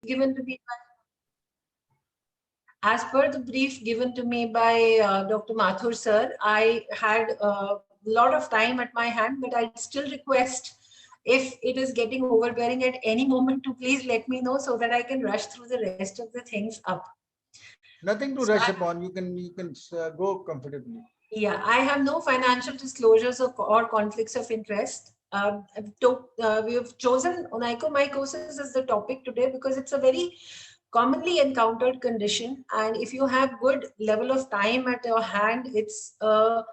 given to me as per the brief given to me by Dr. Mathur sir, I had a lot of time at my hand, but I'd still request if it is getting overbearing at any moment to please let me know so that I can rush through the rest of the things up. Nothing to So rush upon. You can go comfortably. yeah, I have no financial disclosures or conflicts of interest. We have chosen onychomycosis as the topic today because it's a very commonly encountered condition, and if you have good level of time at your hand, it's a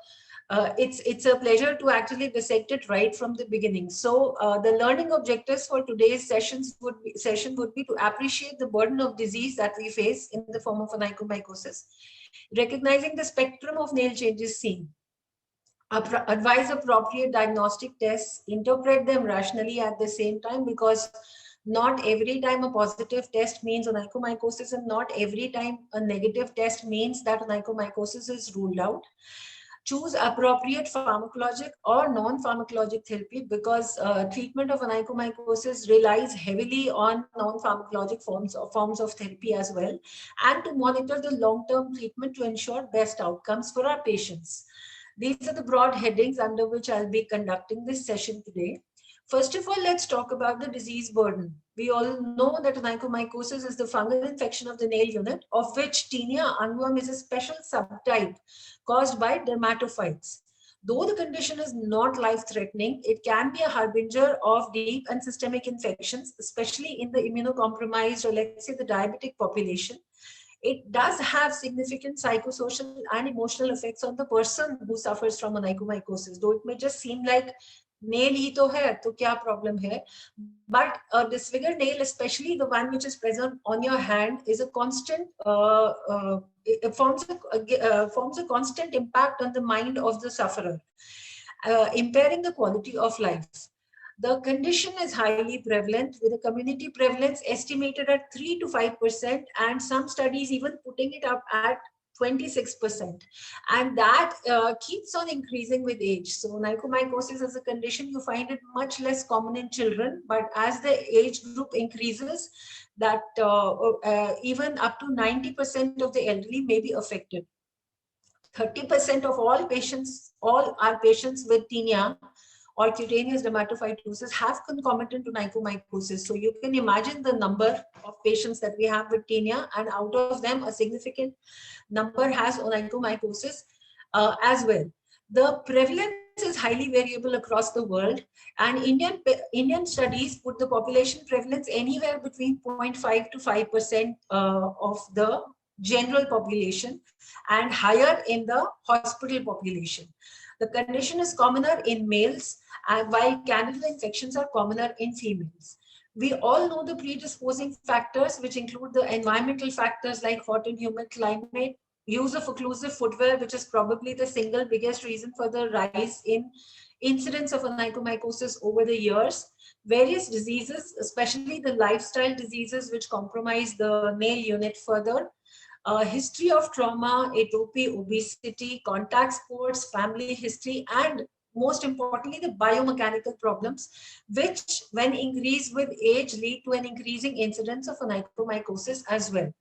pleasure to actually dissect it right from the beginning. So the learning objectives for today's session would be to appreciate the burden of disease that we face in the form of onychomycosis, recognizing the spectrum of nail changes seen, advise appropriate diagnostic tests, interpret them rationally at the same time, because not every time a positive test means onychomycosis and not every time a negative test means that onychomycosis is ruled out. Choose appropriate pharmacologic or non-pharmacologic therapy, because treatment of onychomycosis relies heavily on non-pharmacologic forms of therapy as well, and to monitor the long-term treatment to ensure best outcomes for our patients. These are the broad headings under which I'll be conducting this session today. First of all, let's talk about the disease burden. We all know that onychomycosis is the fungal infection of the nail unit, of which Tinea unguum is a special subtype caused by dermatophytes. Though the condition is not life-threatening, it can be a harbinger of deep and systemic infections, especially in the immunocompromised or let's say the diabetic population. It does have significant psychosocial and emotional effects on the person who suffers from onychomycosis, though it may just seem like nail hi to hai, to kya problem hai? But a disfigured nail, especially the one which is present on your hand, is a constant, it forms a constant impact on the mind of the sufferer, impairing the quality of life. The condition is highly prevalent, with a community prevalence estimated at 3 to 5%, and some studies even putting it up at 26%. And that keeps on increasing with age. So, onychomycosis as a condition, you find it much less common in children, but as the age group increases, that even up to 90% of the elderly may be affected. 30% of all our patients with tinea or cutaneous dermatophytosis have concomitant onychomycosis. So you can imagine the number of patients that we have with tinea, and out of them, a significant number has onychomycosis as well. The prevalence is highly variable across the world, and Indian studies put the population prevalence anywhere between 0.5 to 5% of the general population, and higher in the hospital population. The condition is commoner in males, while candida infections are commoner in females. We all know the predisposing factors, which include the environmental factors like hot and humid climate, use of occlusive footwear, which is probably the single biggest reason for the rise in incidence of onychomycosis over the years, various diseases, especially the lifestyle diseases which compromise the nail unit further, history of trauma, atopy, obesity, contact sports, family history, and most importantly, the biomechanical problems, which, when increased with age, lead to an increasing incidence of onychomycosis as well.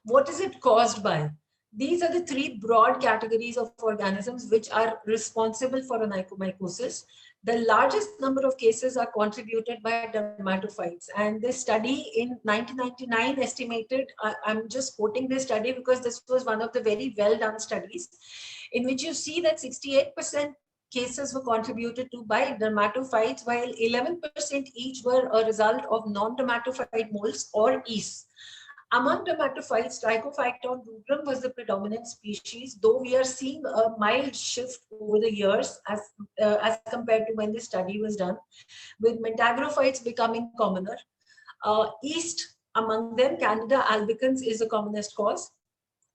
What is it caused by? These are the three broad categories of organisms which are responsible for onychomycosis. The largest number of cases are contributed by dermatophytes. And this study in 1999 estimated, I'm just quoting this study because this was one of the very well done studies, in which you see that 68% cases were contributed to by dermatophytes, while 11% each were a result of non-dermatophyte molds or yeasts. Among dermatophytes, Trichophyton rubrum was the predominant species, though we are seeing a mild shift over the years as compared to when this study was done, with Mentagrophytes becoming commoner. Yeast, among them, Candida albicans is the commonest cause.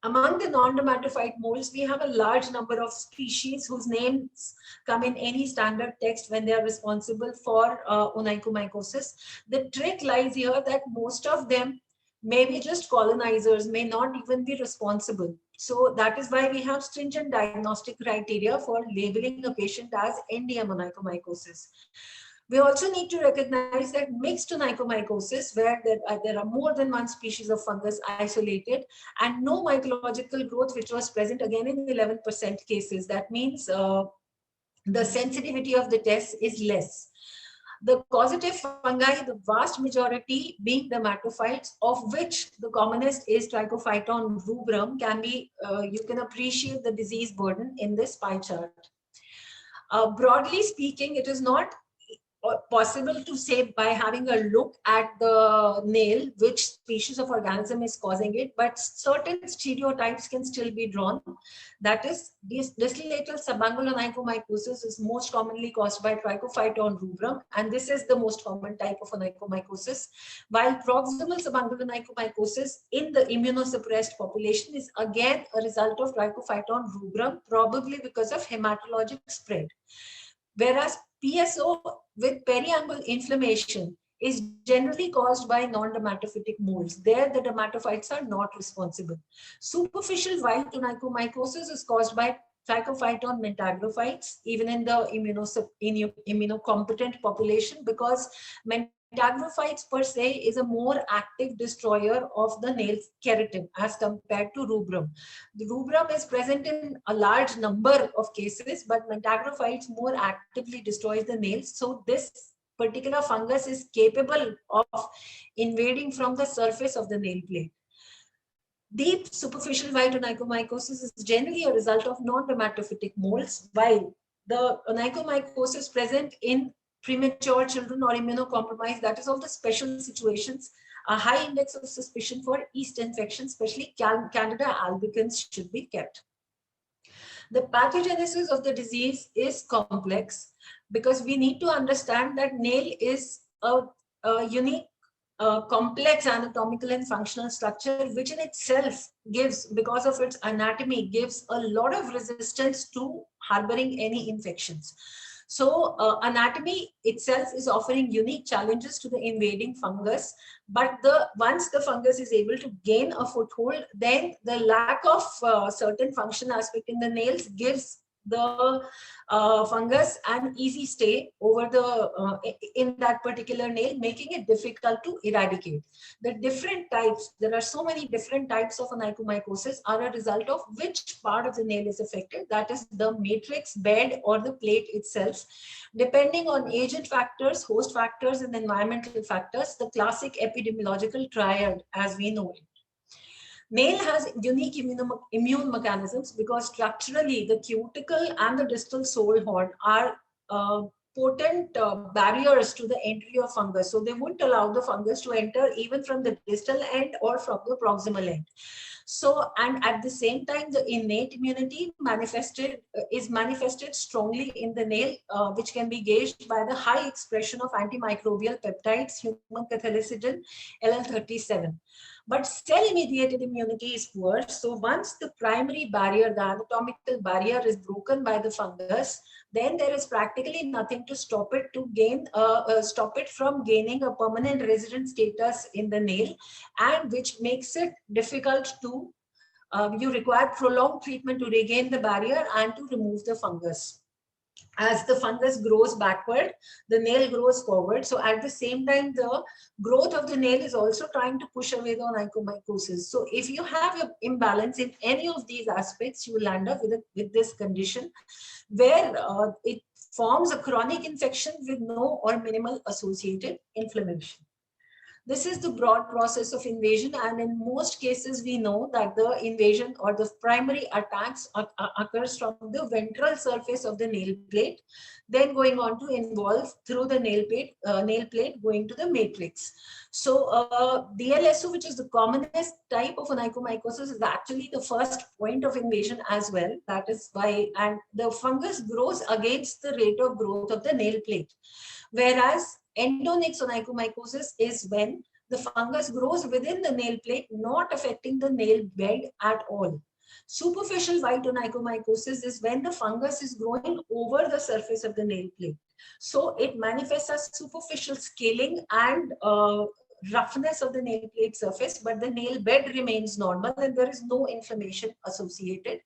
Among the non-dermatophyte molds, we have a large number of species whose names come in any standard text when they are responsible for onychomycosis. The trick lies here that most of them may be just colonizers, may not even be responsible. So that is why we have stringent diagnostic criteria for labeling a patient as NDM onychomycosis. We also need to recognize that mixed onychomycosis, where there are more than one species of fungus isolated and no mycological growth, which was present again in 11% cases. That means the sensitivity of the test is less. The causative fungi, the vast majority being dermatophytes, of which the commonest is Trichophyton rubrum, you can appreciate the disease burden in this pie chart. Broadly speaking, it is not possible to say by having a look at the nail which species of organism is causing it, but certain stereotypes can still be drawn. That is, this distillatal subungular onychomycosis is most commonly caused by Trichophyton rubrum, and this is the most common type of onychomycosis, while proximal subungular onychomycosis in the immunosuppressed population is again a result of Trichophyton rubrum, probably because of hematologic spread. Whereas PSO with periangular inflammation is generally caused by non-dermatophytic molds. There, the dermatophytes are not responsible. Superficial white onychomycosis is caused by Trichophyton mentagrophytes, even in the immunocompetent population, because mentagrophytes per se is a more active destroyer of the nail keratin as compared to rubrum. The rubrum is present in a large number of cases, but mentagrophytes more actively destroys the nails. So this particular fungus is capable of invading from the surface of the nail plate. Deep superficial white onychomycosis is generally a result of non-dermatophytic molds, while the onychomycosis present in premature children or immunocompromised, that is all the special situations, a high index of suspicion for yeast infection, especially Candida albicans, should be kept. The pathogenesis of the disease is complex because we need to understand that nail is a unique, complex anatomical and functional structure, which in itself gives, because of its anatomy, gives a lot of resistance to harboring any infections. So anatomy itself is offering unique challenges to the invading fungus, but once the fungus is able to gain a foothold, then the lack of certain function aspect in the nails gives the fungus an easy stay over in that particular nail, making it difficult to eradicate. The different types, there are so many different types of onychomycosis, are a result of which part of the nail is affected, that is the matrix, bed, or the plate itself. Depending on agent factors, host factors, and environmental factors, the classic epidemiological triad as we know it. Nail has unique immune mechanisms because structurally the cuticle and the distal sole horn are potent barriers to the entry of fungus. So they wouldn't allow the fungus to enter even from the distal end or from the proximal end. So, and at the same time, the innate immunity is manifested strongly in the nail, which can be gauged by the high expression of antimicrobial peptides, human cathelicidin, LL37. But cell-mediated immunity is poor. So once the primary barrier, the anatomical barrier, is broken by the fungus, then there is practically nothing to stop it from gaining a permanent resident status in the nail, and which makes it difficult to, you require prolonged treatment to regain the barrier and to remove the fungus. As the fungus grows backward, the nail grows forward. So at the same time, the growth of the nail is also trying to push away the onychomycosis. So if you have an imbalance in any of these aspects, you will end up with this condition where it forms a chronic infection with no or minimal associated inflammation. This is the broad process of invasion, and in most cases we know that the invasion or the primary attacks occurs from the ventral surface of the nail plate, then going on to involve through the nail plate going to the matrix. So DLSO, which is the commonest type of onychomycosis, is actually the first point of invasion as well. That is why, and the fungus grows against the rate of growth of the nail plate. Whereas endonyx onychomycosis is when the fungus grows within the nail plate, not affecting the nail bed at all. Superficial white onychomycosis is when the fungus is growing over the surface of the nail plate. So it manifests as superficial scaling and roughness of the nail plate surface, but the nail bed remains normal and there is no inflammation associated.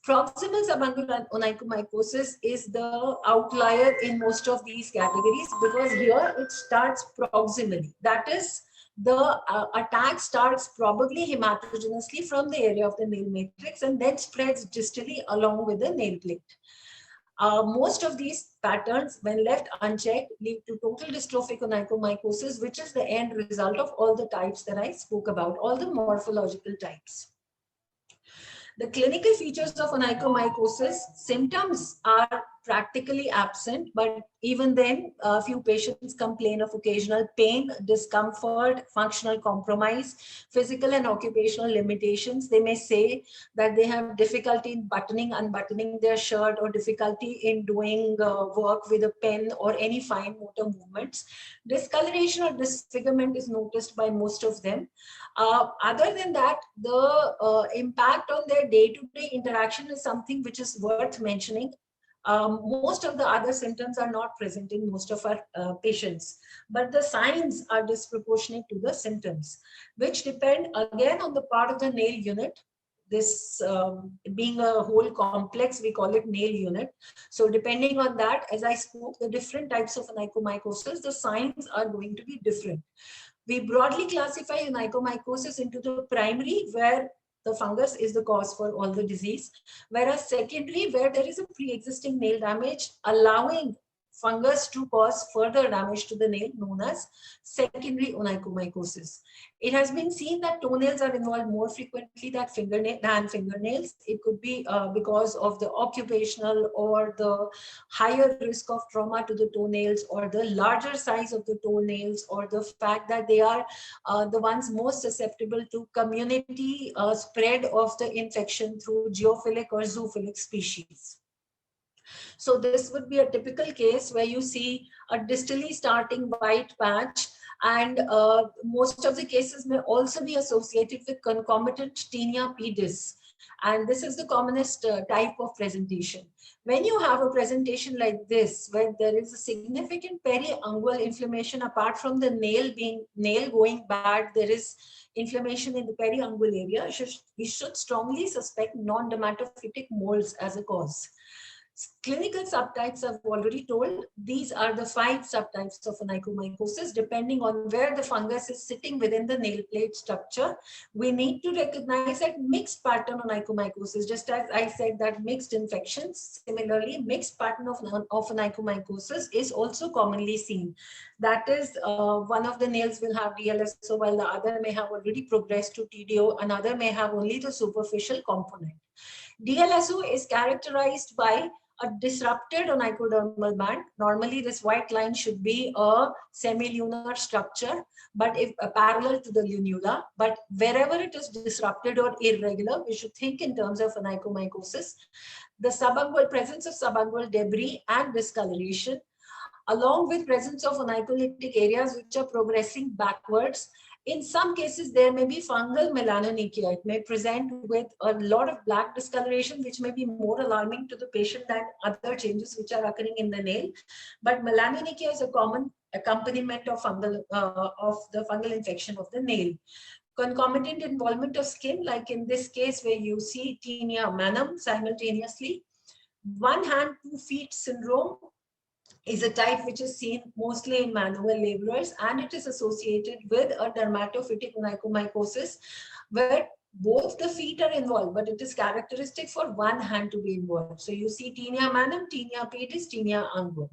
Proximal subungual onychomycosis is the outlier in most of these categories because here it starts proximally. That is, the attack starts probably hematogenously from the area of the nail matrix and then spreads distally along with the nail plate. Most of these patterns, when left unchecked, lead to total dystrophic onychomycosis, which is the end result of all the types that I spoke about, all the morphological types. The clinical features of onychomycosis, symptoms are practically absent, but even then, a few patients complain of occasional pain, discomfort, functional compromise, physical and occupational limitations. They may say that they have difficulty in buttoning, unbuttoning their shirt, or difficulty in doing work with a pen or any fine motor movements. Discoloration or disfigurement is noticed by most of them. Other than that, the impact on their day-to-day interaction is something which is worth mentioning. Most of the other symptoms are not present in most of our patients, but the signs are disproportionate to the symptoms, which depend again on the part of the nail unit. This being a whole complex, we call it nail unit. So depending on that, as I spoke, the different types of onychomycosis, the signs are going to be different. We broadly classify onychomycosis into the primary, where the fungus is the cause for all the disease, whereas secondary, where there is a pre-existing nail damage allowing fungus to cause further damage to the nail, known as secondary onychomycosis. It has been seen that toenails are involved more frequently than fingernails. It could be because of the occupational or the higher risk of trauma to the toenails, or the larger size of the toenails, or the fact that they are the ones most susceptible to community spread of the infection through geophilic or zoophilic species. So this would be a typical case where you see a distally starting white patch, and most of the cases may also be associated with concomitant tinea pedis. And this is the commonest type of presentation. When you have a presentation like this, where there is a significant periungual inflammation, apart from the nail going bad, there is inflammation in the periungual area, you should strongly suspect non-dermatophytic molds as a cause. Clinical subtypes I've already told. These are the 5 subtypes of onychomycosis. Depending on where the fungus is sitting within the nail plate structure, we need to recognize that mixed pattern onychomycosis. Just as I said that mixed infections, similarly mixed pattern of onychomycosis is also commonly seen. That is, one of the nails will have DLSO while the other may have already progressed to TDO, another may have only the superficial component. DLSO is characterized by a disrupted onychodermal band. Normally, this white line should be a semilunar structure, but if parallel to the lunula. But wherever it is disrupted or irregular, we should think in terms of onychomycosis. The subungual presence of subungual debris and discoloration, along with presence of onycholytic areas which are progressing backwards. In some cases, there may be fungal melanonychia. It may present with a lot of black discoloration, which may be more alarming to the patient than other changes which are occurring in the nail. But melanonychia is a common accompaniment of the fungal infection of the nail. Concomitant involvement of skin, like in this case where you see tinea manum simultaneously. One hand, 2 feet syndrome is a type which is seen mostly in manual laborers, and it is associated with a dermatophytic onychomycosis where both the feet are involved, but it is characteristic for one hand to be involved. So you see tinea manum, tinea pedis, tinea unguum.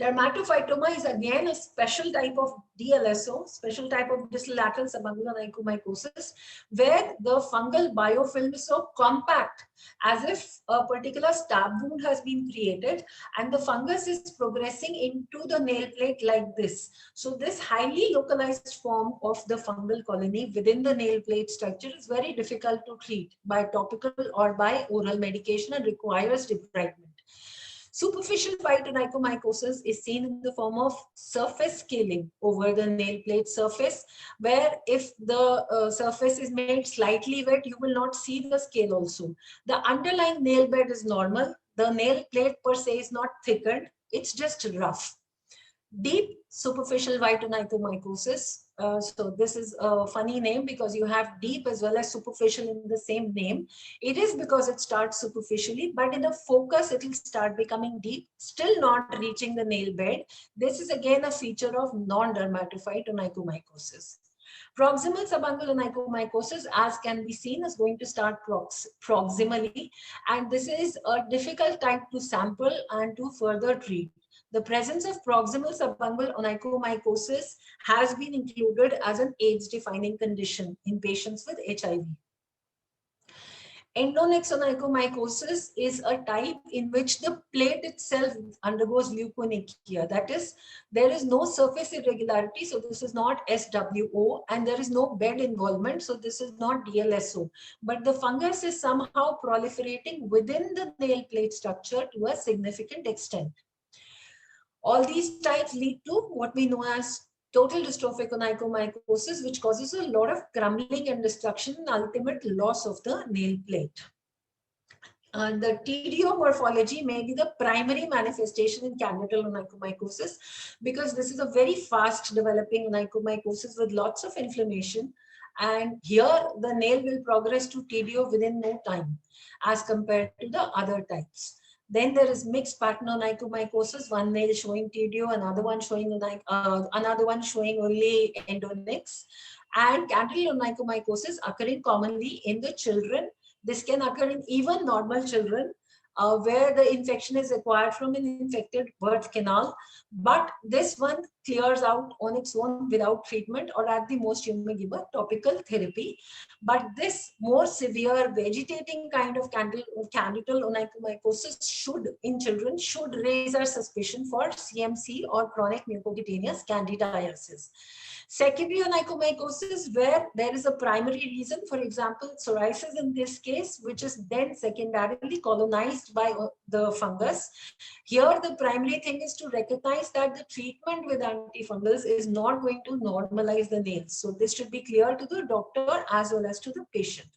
Dermatophytoma is again a special type of DLSO, special type of distal lateral subungular onychomycosis, where the fungal biofilm is so compact as if a particular stab wound has been created and the fungus is progressing into the nail plate like this. So this highly localized form of the fungal colony within the nail plate structure is very difficult to treat by topical or by oral medication and requires debridement. Superficial white onychomycosis is seen in the form of surface scaling over the nail plate surface, where if the surface is made slightly wet, you will not see the scale also. The underlying nail bed is normal. The nail plate per se is not thickened. It's just rough. Deep superficial white onychomycosis. So this is a funny name because you have deep as well as superficial in the same name. It is because it starts superficially, but in the focus, it will start becoming deep, still not reaching the nail bed. This is again a feature of non-dermatophyte onychomycosis. Proximal subungual onychomycosis, as can be seen, is going to start proximally, and this is a difficult type to sample and to further treat. The presence of proximal subungual onychomycosis has been included as an age-defining condition in patients with HIV. Endonex onychomycosis is a type in which the plate itself undergoes leukonychia. That is, there is no surface irregularity, so this is not SWO, and there is no bed involvement, so this is not DLSO. But the fungus is somehow proliferating within the nail plate structure to a significant extent. All these types lead to what we know as total dystrophic onychomycosis, which causes a lot of crumbling and destruction and ultimate loss of the nail plate. The TDO morphology may be the primary manifestation in candidal onychomycosis because this is a very fast developing onychomycosis with lots of inflammation. And here the nail will progress to TDO within no time as compared to the other types. Then there is mixed pattern onychomycosis, one nail showing TDO, another one showing only endonex. And candidal onychomycosis occurring commonly in the children. This can occur in even normal children where the infection is acquired from an infected birth canal. But this one clears out on its own without treatment, or at the most you may give a topical therapy. But this more severe vegetating kind of candidal onychomycosis in children should raise our suspicion for CMC or chronic mucocutaneous candidiasis. Secondary onychomycosis, where there is a primary reason, for example, psoriasis in this case, which is then secondarily colonized by the fungus. Here, the primary thing is to recognize that the treatment with antifungals is not going to normalize the nails. So this should be clear to the doctor as well as to the patient.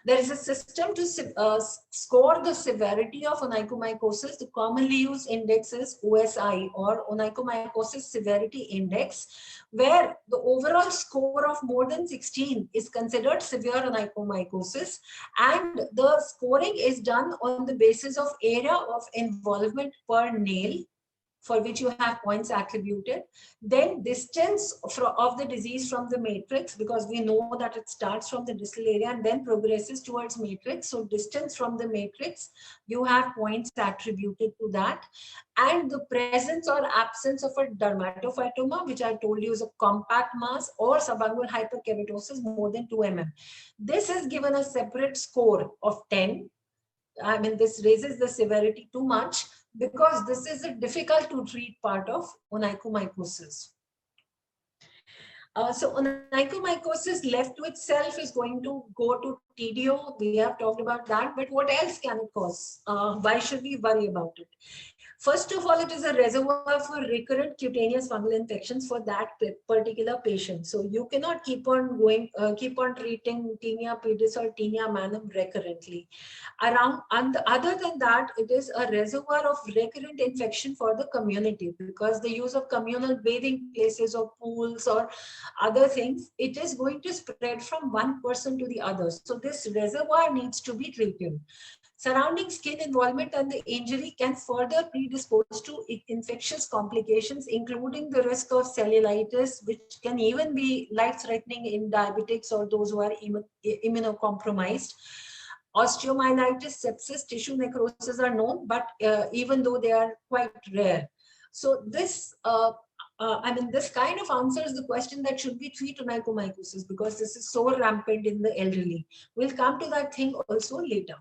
There is a system to score the severity of onychomycosis. The commonly used index is OSI, or onychomycosis severity index, where the overall score of more than 16 is considered severe onychomycosis, and the scoring is done on the basis of area of involvement per nail, for which you have points attributed, then distance of the disease from the matrix, because we know that it starts from the distal area and then progresses towards matrix. So distance from the matrix, you have points attributed to that. And the presence or absence of a dermatophytoma, which I told you is a compact mass, or subungual hyperkeratosis more than 2 mm. This is given a separate score of 10. I mean, this raises the severity too much because this is a difficult to treat part of onychomycosis. So onychomycosis left to itself is going to go to TDO. We have talked about that, but what else can it cause? Why should we worry about it? First of all, it is a reservoir for recurrent cutaneous fungal infections for that particular patient. So you cannot keep on treating Tinea pedis or Tinea mannum recurrently. Other than that, it is a reservoir of recurrent infection for the community, because the use of communal bathing places or pools or other things, it is going to spread from one person to the other. So this reservoir needs to be treated. Surrounding skin involvement and the injury can further predispose to infectious complications, including the risk of cellulitis, which can even be life-threatening in diabetics or those who are immunocompromised. Osteomyelitis, sepsis, tissue necrosis are known, but even though they are quite rare. So this, this kind of answers the question that should we treat onychomycosis, because this is so rampant in the elderly. We'll come to that thing also later.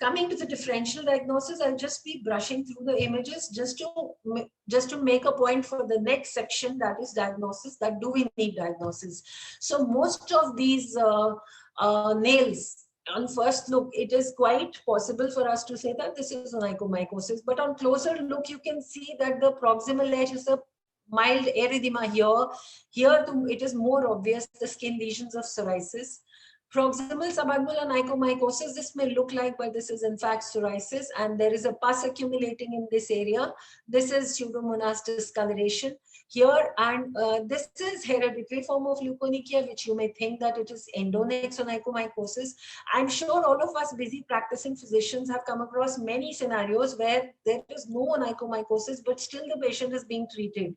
Coming to the differential diagnosis, I'll just be brushing through the images just to make a point for the next section, that is diagnosis, that do we need diagnosis. So most of these nails, on first look, it is quite possible for us to say that this is onychomycosis, but on closer look, you can see that the proximal edge is a mild erythema here. Here, it is more obvious the skin lesions of psoriasis. Proximal subungual onychomycosis, this may look like, but this is in fact psoriasis, and there is a pus accumulating in this area. This is Pseudomonas discoloration here, and this is hereditary form of leukonychia, which you may think that it is endonex onychomycosis. I'm sure all of us busy practicing physicians have come across many scenarios where there is no onychomycosis, but still the patient is being treated,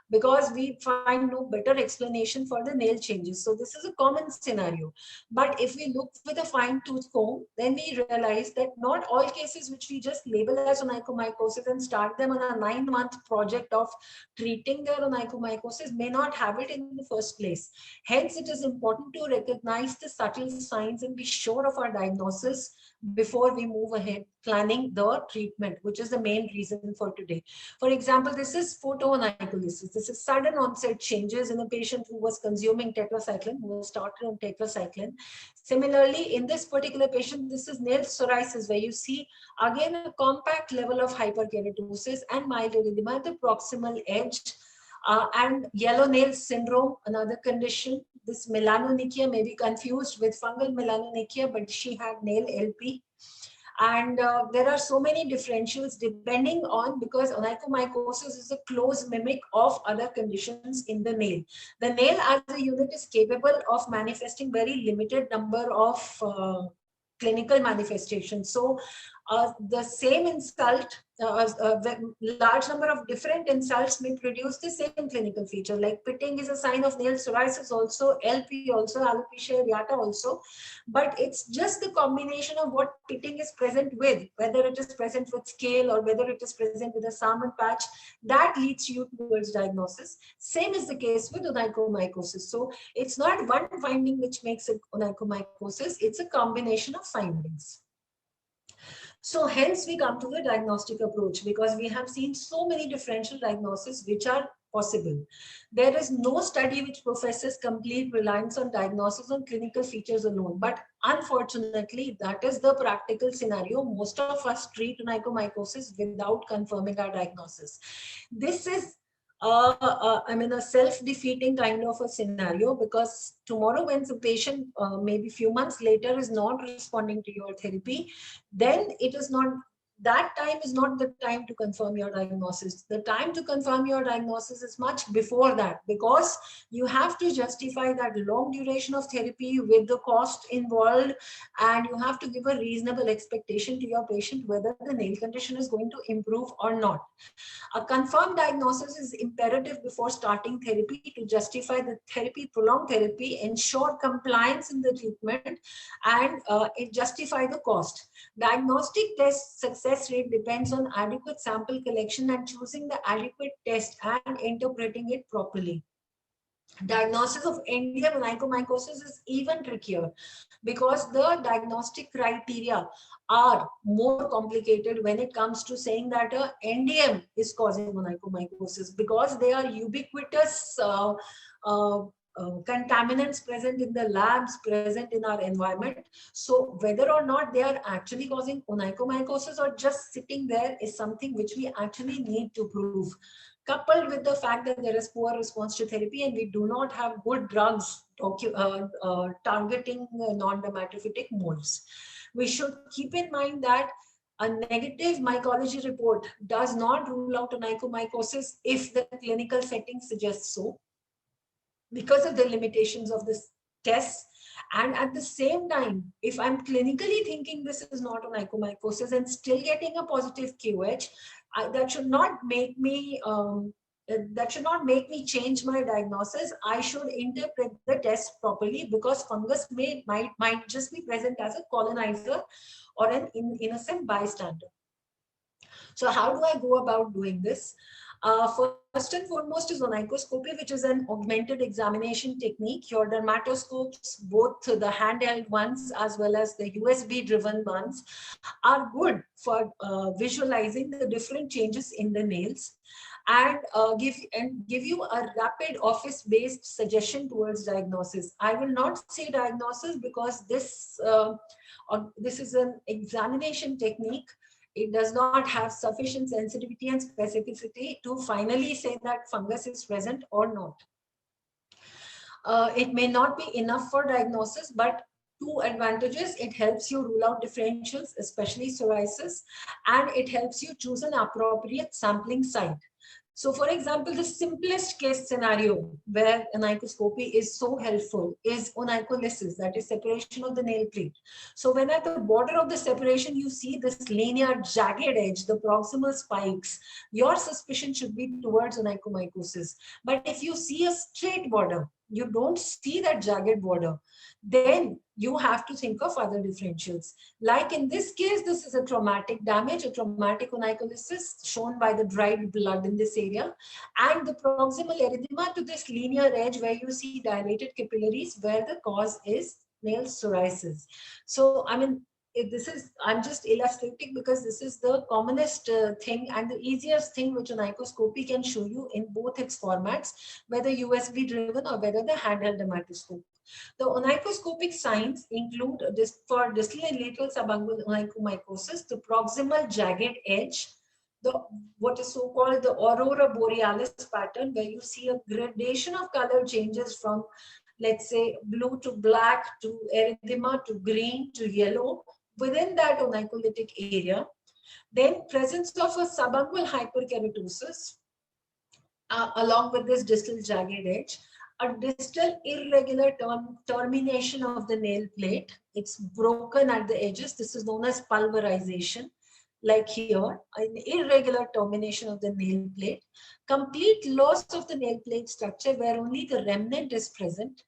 because we find no better explanation for the nail changes. So this is a common scenario. But if we look with a fine tooth comb, then we realize that not all cases which we just label as onychomycosis and start them on a 9-month project of treating their onychomycosis may not have it in the first place. Hence, it is important to recognize the subtle signs and be sure of our diagnosis before we move ahead planning the treatment, which is the main reason for today. For example, this is photoonycholysis. This is sudden onset changes in a patient who was consuming tetracycline, who was started on tetracycline. Similarly, in this particular patient, this is nail psoriasis, where you see again a compact level of hyperkeratosis and mild erythema at the proximal edge. And yellow nail syndrome, another condition. This melanonychia may be confused with fungal melanonychia, but she had nail LP. And there are so many differentials depending on, because onychomycosis is a close mimic of other conditions in the nail. The nail as a unit is capable of manifesting very limited number of clinical manifestations. So the same insult, large number of different insults may produce the same clinical feature. Like pitting is a sign of nail psoriasis also, LP also, alopecia areata also. But it's just the combination of what pitting is present with, whether it is present with scale or whether it is present with a salmon patch, that leads you towards diagnosis. Same is the case with onychomycosis. So it's not one finding which makes it onychomycosis, it's a combination of findings. So hence we come to the diagnostic approach, because we have seen so many differential diagnoses which are possible. There is no study which professes complete reliance on diagnosis on clinical features alone. But unfortunately, that is the practical scenario. Most of us treat onychomycosis without confirming our diagnosis. This is a self-defeating kind of a scenario, because tomorrow when the patient maybe few months later is not responding to your therapy, then it is not, that time is not the time to confirm your diagnosis. The time to confirm your diagnosis is much before that, because you have to justify that long duration of therapy with the cost involved, and you have to give a reasonable expectation to your patient whether the nail condition is going to improve or not. A confirmed diagnosis is imperative before starting therapy to justify the therapy, prolonged therapy, ensure compliance in the treatment, and justify the cost. Diagnostic test success rate depends on adequate sample collection and choosing the adequate test and interpreting it properly. Diagnosis of NDM onychomycosis is even trickier, because the diagnostic criteria are more complicated when it comes to saying that a NDM is causing onychomycosis, because they are ubiquitous contaminants present in the labs, present in our environment. So whether or not they are actually causing onychomycosis or just sitting there is something which we actually need to prove. Coupled with the fact that there is poor response to therapy and we do not have good drugs targeting non-dermatophytic molds. We should keep in mind that a negative mycology report does not rule out onychomycosis if the clinical setting suggests so, because of the limitations of this test. And at the same time, if I'm clinically thinking this is not onychomycosis and still getting a positive QH, that should not make me change my diagnosis. I should interpret the test properly, because fungus might just be present as a colonizer or an innocent bystander. So how do I go about doing this? First and foremost is onychoscopy, which is an augmented examination technique. Your dermatoscopes, both the handheld ones as well as the USB-driven ones, are good for visualizing the different changes in the nails, and give you a rapid office-based suggestion towards diagnosis. I will not say diagnosis, because this is an examination technique. It does not have sufficient sensitivity and specificity to finally say that fungus is present or not. It may not be enough for diagnosis, but two advantages. It helps you rule out differentials, especially psoriasis, and it helps you choose an appropriate sampling site. So for example, the simplest case scenario where onychoscopy is so helpful is onycholysis, that is separation of the nail plate. So when at the border of the separation, you see this linear jagged edge, the proximal spikes, your suspicion should be towards onychomycosis. But if you see a straight border, you don't see that jagged border, then you have to think of other differentials. Like in this case, this is a traumatic damage, a traumatic onycholysis shown by the dried blood in this area, and the proximal erythema to this linear edge where you see dilated capillaries, where the cause is nail psoriasis. So, I mean, I'm just illustrating because this is the commonest thing and the easiest thing which an onychoscopy can show you in both its formats, whether USB driven or whether the handheld dermatoscope. The onychoscopic signs include this for distal and lateral subungual onychomycosis, the proximal jagged edge, the what is so called the aurora borealis pattern, where you see a gradation of color changes from, let's say, blue to black to erythema to green to yellow within that onycholytic area. Then presence of a subungual hyperkeratosis along with this distal jagged edge, a distal irregular termination of the nail plate. It's broken at the edges. This is known as pulverization, like here, an irregular termination of the nail plate, complete loss of the nail plate structure where only the remnant is present.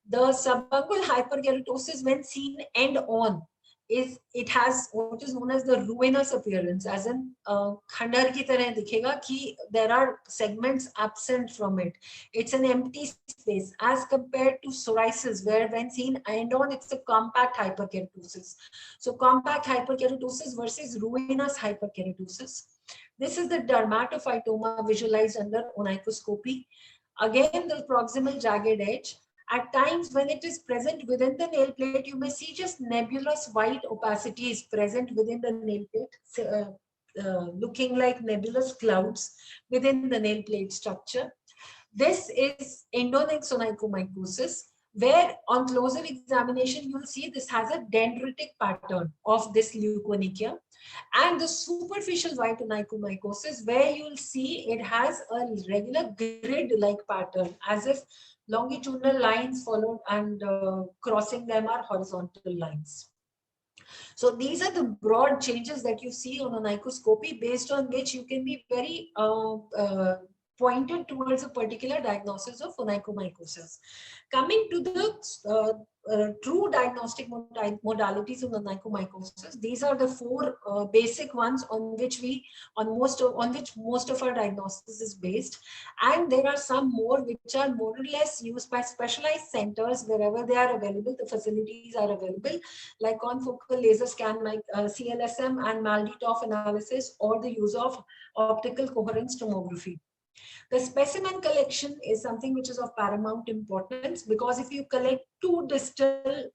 The subungual hyperkeratosis, when seen end on, is it has what is known as the ruinous appearance, as in खंडहर की तरह दिखेगा कि there are segments absent from it. It's an empty space as compared to psoriasis, where when seen end on, it's a compact hyperkeratosis. So compact hyperkeratosis versus ruinous hyperkeratosis. This is the dermatophytoma visualized under onychoscopy. Again, the proximal jagged edge. At times, when it is present within the nail plate, you may see just nebulous white opacities present within the nail plate, looking like nebulous clouds within the nail plate structure. This is endonyx onychomycosis, where on closer examination, you'll see this has a dendritic pattern of this leukonychia. And the superficial white onychomycosis, where you'll see it has a regular grid-like pattern, as if longitudinal lines followed and crossing them are horizontal lines. So these are the broad changes that you see on onychoscopy, based on which you can be very pointed towards a particular diagnosis of onychomycosis. Coming to the true diagnostic modalities of onychomycosis, these are the four basic ones on which most of our diagnosis is based, and there are some more which are more or less used by specialized centers wherever they are available. The facilities are available, like confocal laser scan, like CLSM and MALDI-TOF analysis, or the use of optical coherence tomography. The specimen collection is something which is of paramount importance, because if you collect too distal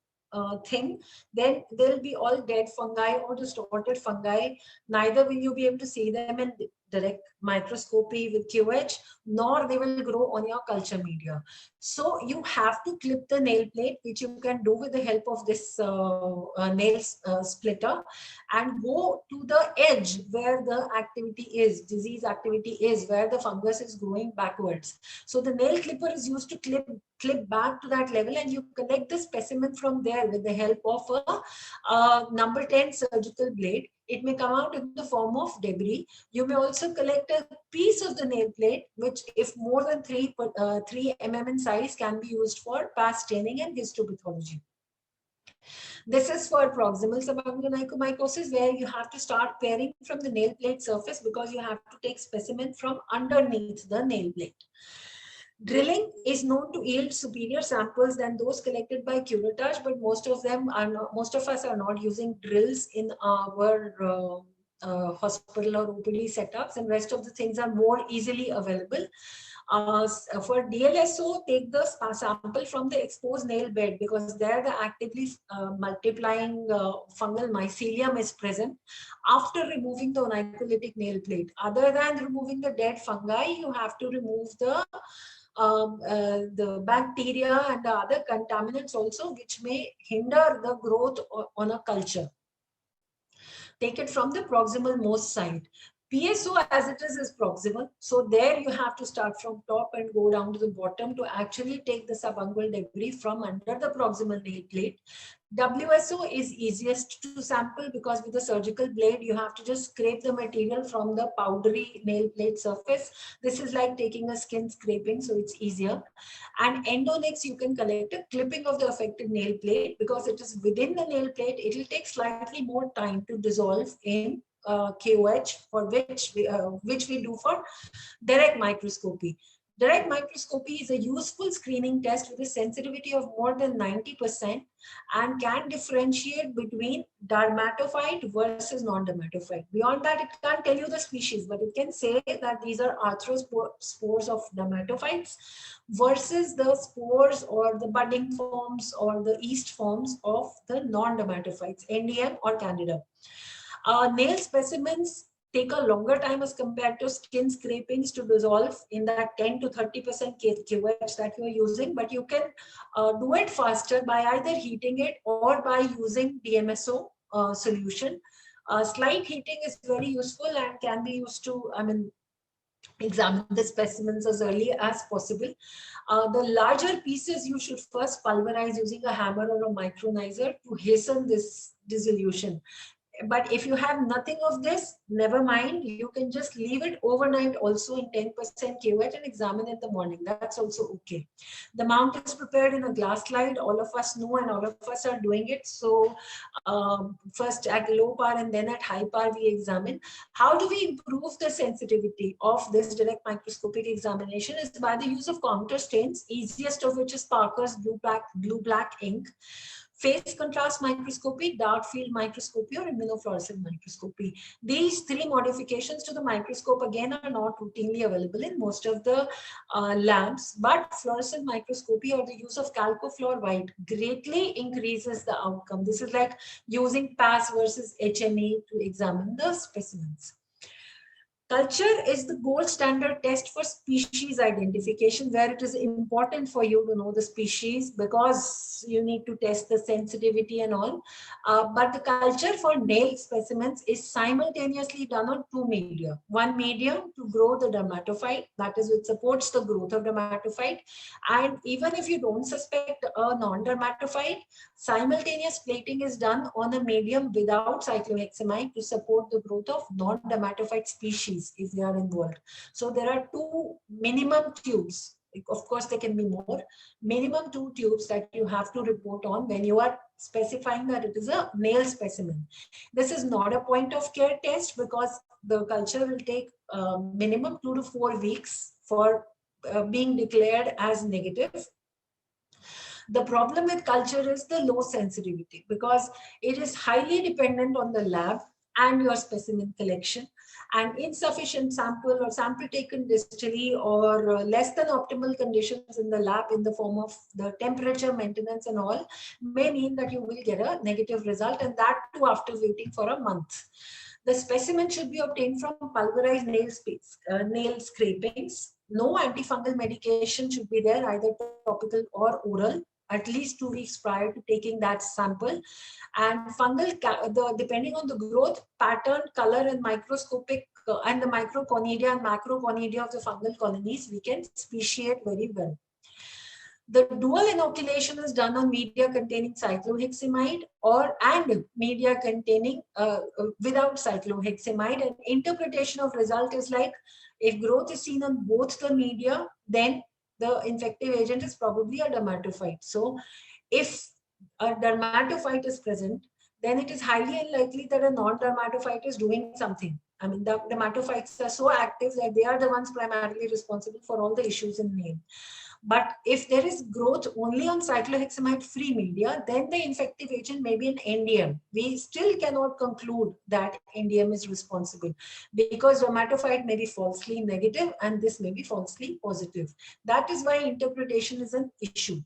thing, then they'll be all dead fungi or distorted fungi. Neither will you be able to see them in direct microscopy with QH, nor they will grow on your culture media. So you have to clip the nail plate, which you can do with the help of this nail splitter, and go to the edge where the activity is, disease activity is, where the fungus is growing backwards. So the nail clipper is used to clip back to that level, and you collect the specimen from there with the help of a number 10 surgical blade. It may come out in the form of debris. You may also collect a piece of the nail plate, which, if more than 3 mm in size, can be used for past staining and histopathology. This is for proximal subungual onychomycosis, where you have to start pairing from the nail plate surface, because you have to take specimen from underneath the nail plate. Drilling is known to yield superior samples than those collected by curettage, but most of us are not using drills in our hospital or OPD setups, and rest of the things are more easily available. For DLSO, take the sample from the exposed nail bed, because there the actively multiplying fungal mycelium is present after removing the onycholytic nail plate. Other than removing the dead fungi, you have to remove the the bacteria and the other contaminants also, which may hinder the growth on a culture. Take it from the proximal most side. PSO as it is proximal. So there you have to start from top and go down to the bottom to actually take the subungual debris from under the proximal nail plate. WSO is easiest to sample because with the surgical blade, you have to just scrape the material from the powdery nail plate surface. This is like taking a skin scraping, so it's easier. And endonix, you can collect a clipping of the affected nail plate because it is within the nail plate. It will take slightly more time to dissolve in KOH, for which we do for direct microscopy. Direct microscopy is a useful screening test with a sensitivity of more than 90% and can differentiate between dermatophyte versus non-dermatophyte. Beyond that, it can't tell you the species, but it can say that these are arthrospores of dermatophytes versus the spores or the budding forms or the yeast forms of the non-dermatophytes, NDM or Candida. Nail specimens take a longer time as compared to skin scrapings to dissolve in that 10 to 30% KOH that you're using, but you can do it faster by either heating it or by using DMSO solution. Slight heating is very useful and can be used to, examine the specimens as early as possible. The larger pieces you should first pulverize using a hammer or a micronizer to hasten this dissolution. But if you have nothing of this, never mind. You can just leave it overnight also in 10% KOH and examine in the morning. That's also okay. The mount is prepared in a glass slide. All of us know and all of us are doing it. So first at low power and then at high power we examine. How do we improve the sensitivity of this direct microscopic examination is by the use of counter stains, easiest of which is Parker's blue black ink. Phase contrast microscopy, dark field microscopy, or immunofluorescent microscopy. These three modifications to the microscope again are not routinely available in most of the labs, but fluorescent microscopy or the use of chalcofluor white greatly increases the outcome. This is like using PAS versus HNE to examine the specimens. Culture is the gold standard test for species identification, where it is important for you to know the species because you need to test the sensitivity and all. But the culture for nail specimens is simultaneously done on two media. One medium to grow the dermatophyte, that is, which supports the growth of dermatophyte. And even if you don't suspect a non-dermatophyte, simultaneous plating is done on a medium without cyclohexamide to support the growth of non-dermatophyte species if they are involved. So there are two minimum tubes. Of course, there can be more. Minimum 2 tubes that you have to report on when you are specifying that it is a nail specimen. This is not a point of care test because the culture will take minimum 2 to 4 weeks for being declared as negative. The problem with culture is the low sensitivity because it is highly dependent on the lab and your specimen collection, and insufficient sample or sample taken distally or less than optimal conditions in the lab in the form of the temperature maintenance and all may mean that you will get a negative result, and that too after waiting for a month. The specimen should be obtained from pulverized nail scrapings. No antifungal medication should be there, either topical or oral, at least 2 weeks prior to taking that sample. And depending on the growth pattern, color, and microscopic and the microconidia and macroconidia of the fungal colonies, we can speciate very well. The dual inoculation is done on media containing cyclohexamide and media containing without cyclohexamide. And interpretation of result is like if growth is seen on both the media, then the infective agent is probably a dermatophyte. So if a dermatophyte is present, then it is highly unlikely that a non-dermatophyte is doing something. I mean, the dermatophytes are so active that they are the ones primarily responsible for all the issues in nail. But if there is growth only on cyclohexamide-free media, then the infective agent may be an NDM. We still cannot conclude that NDM is responsible because dermatophyte may be falsely negative and this may be falsely positive. That is why interpretation is an issue.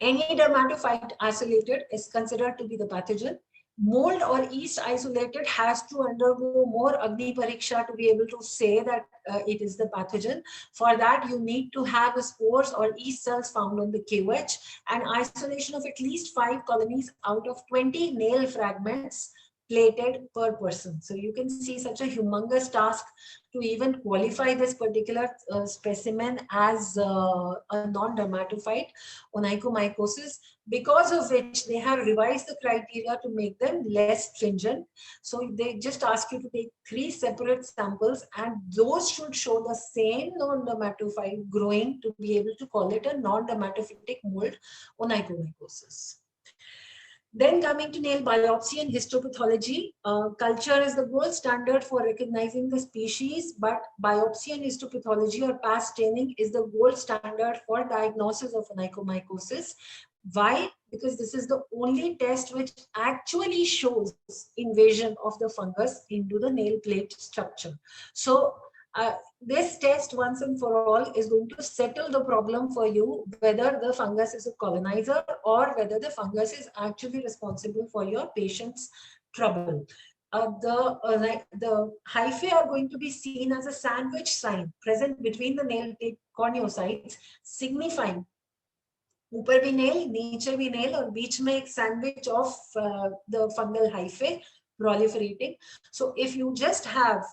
Any dermatophyte isolated is considered to be the pathogen. Mold or yeast isolated has to undergo more Agni Pariksha to be able to say that it is the pathogen. For that, you need to have the spores or yeast cells found on the KOH and isolation of at least 5 colonies out of 20 nail fragments plated per person. So you can see such a humongous task to even qualify this particular specimen as a non-dermatophyte onychomycosis, because of which they have revised the criteria to make them less stringent. So they just ask you to take 3 separate samples and those should show the same non-dermatophyte growing to be able to call it a non-dermatophytic mold onychomycosis. Then coming to nail biopsy and histopathology, culture is the gold standard for recognizing the species, but biopsy and histopathology or past staining is the gold standard for diagnosis of onychomycosis. Why? Because this is the only test which actually shows invasion of the fungus into the nail plate structure. So this test once and for all is going to settle the problem for you, whether the fungus is a colonizer or whether the fungus is actually responsible for your patient's trouble. The hyphae are going to be seen as a sandwich sign present between the nail plate corneocytes, signifying ऊपर भी nail, नीचे भी nail और बीच में एक sandwich of the fungal hyphae proliferating. So if you just have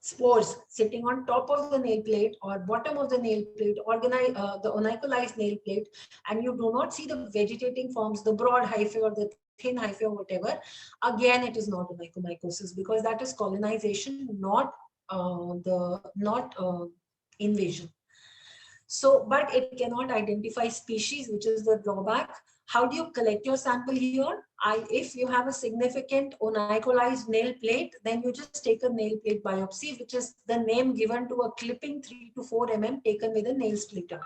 spores sitting on top of the nail plate or bottom of the nail plate, the onychalized nail plate, and you do not see the vegetating forms, the broad hyphae or the thin hyphae or whatever, again it is not onychomycosis because that is colonization, not invasion. So, but it cannot identify species, which is the drawback. How do you collect your sample here? If you have a significant onychalized nail plate, then you just take a nail plate biopsy, which is the name given to a clipping 3 to 4 mm taken with a nail splitter.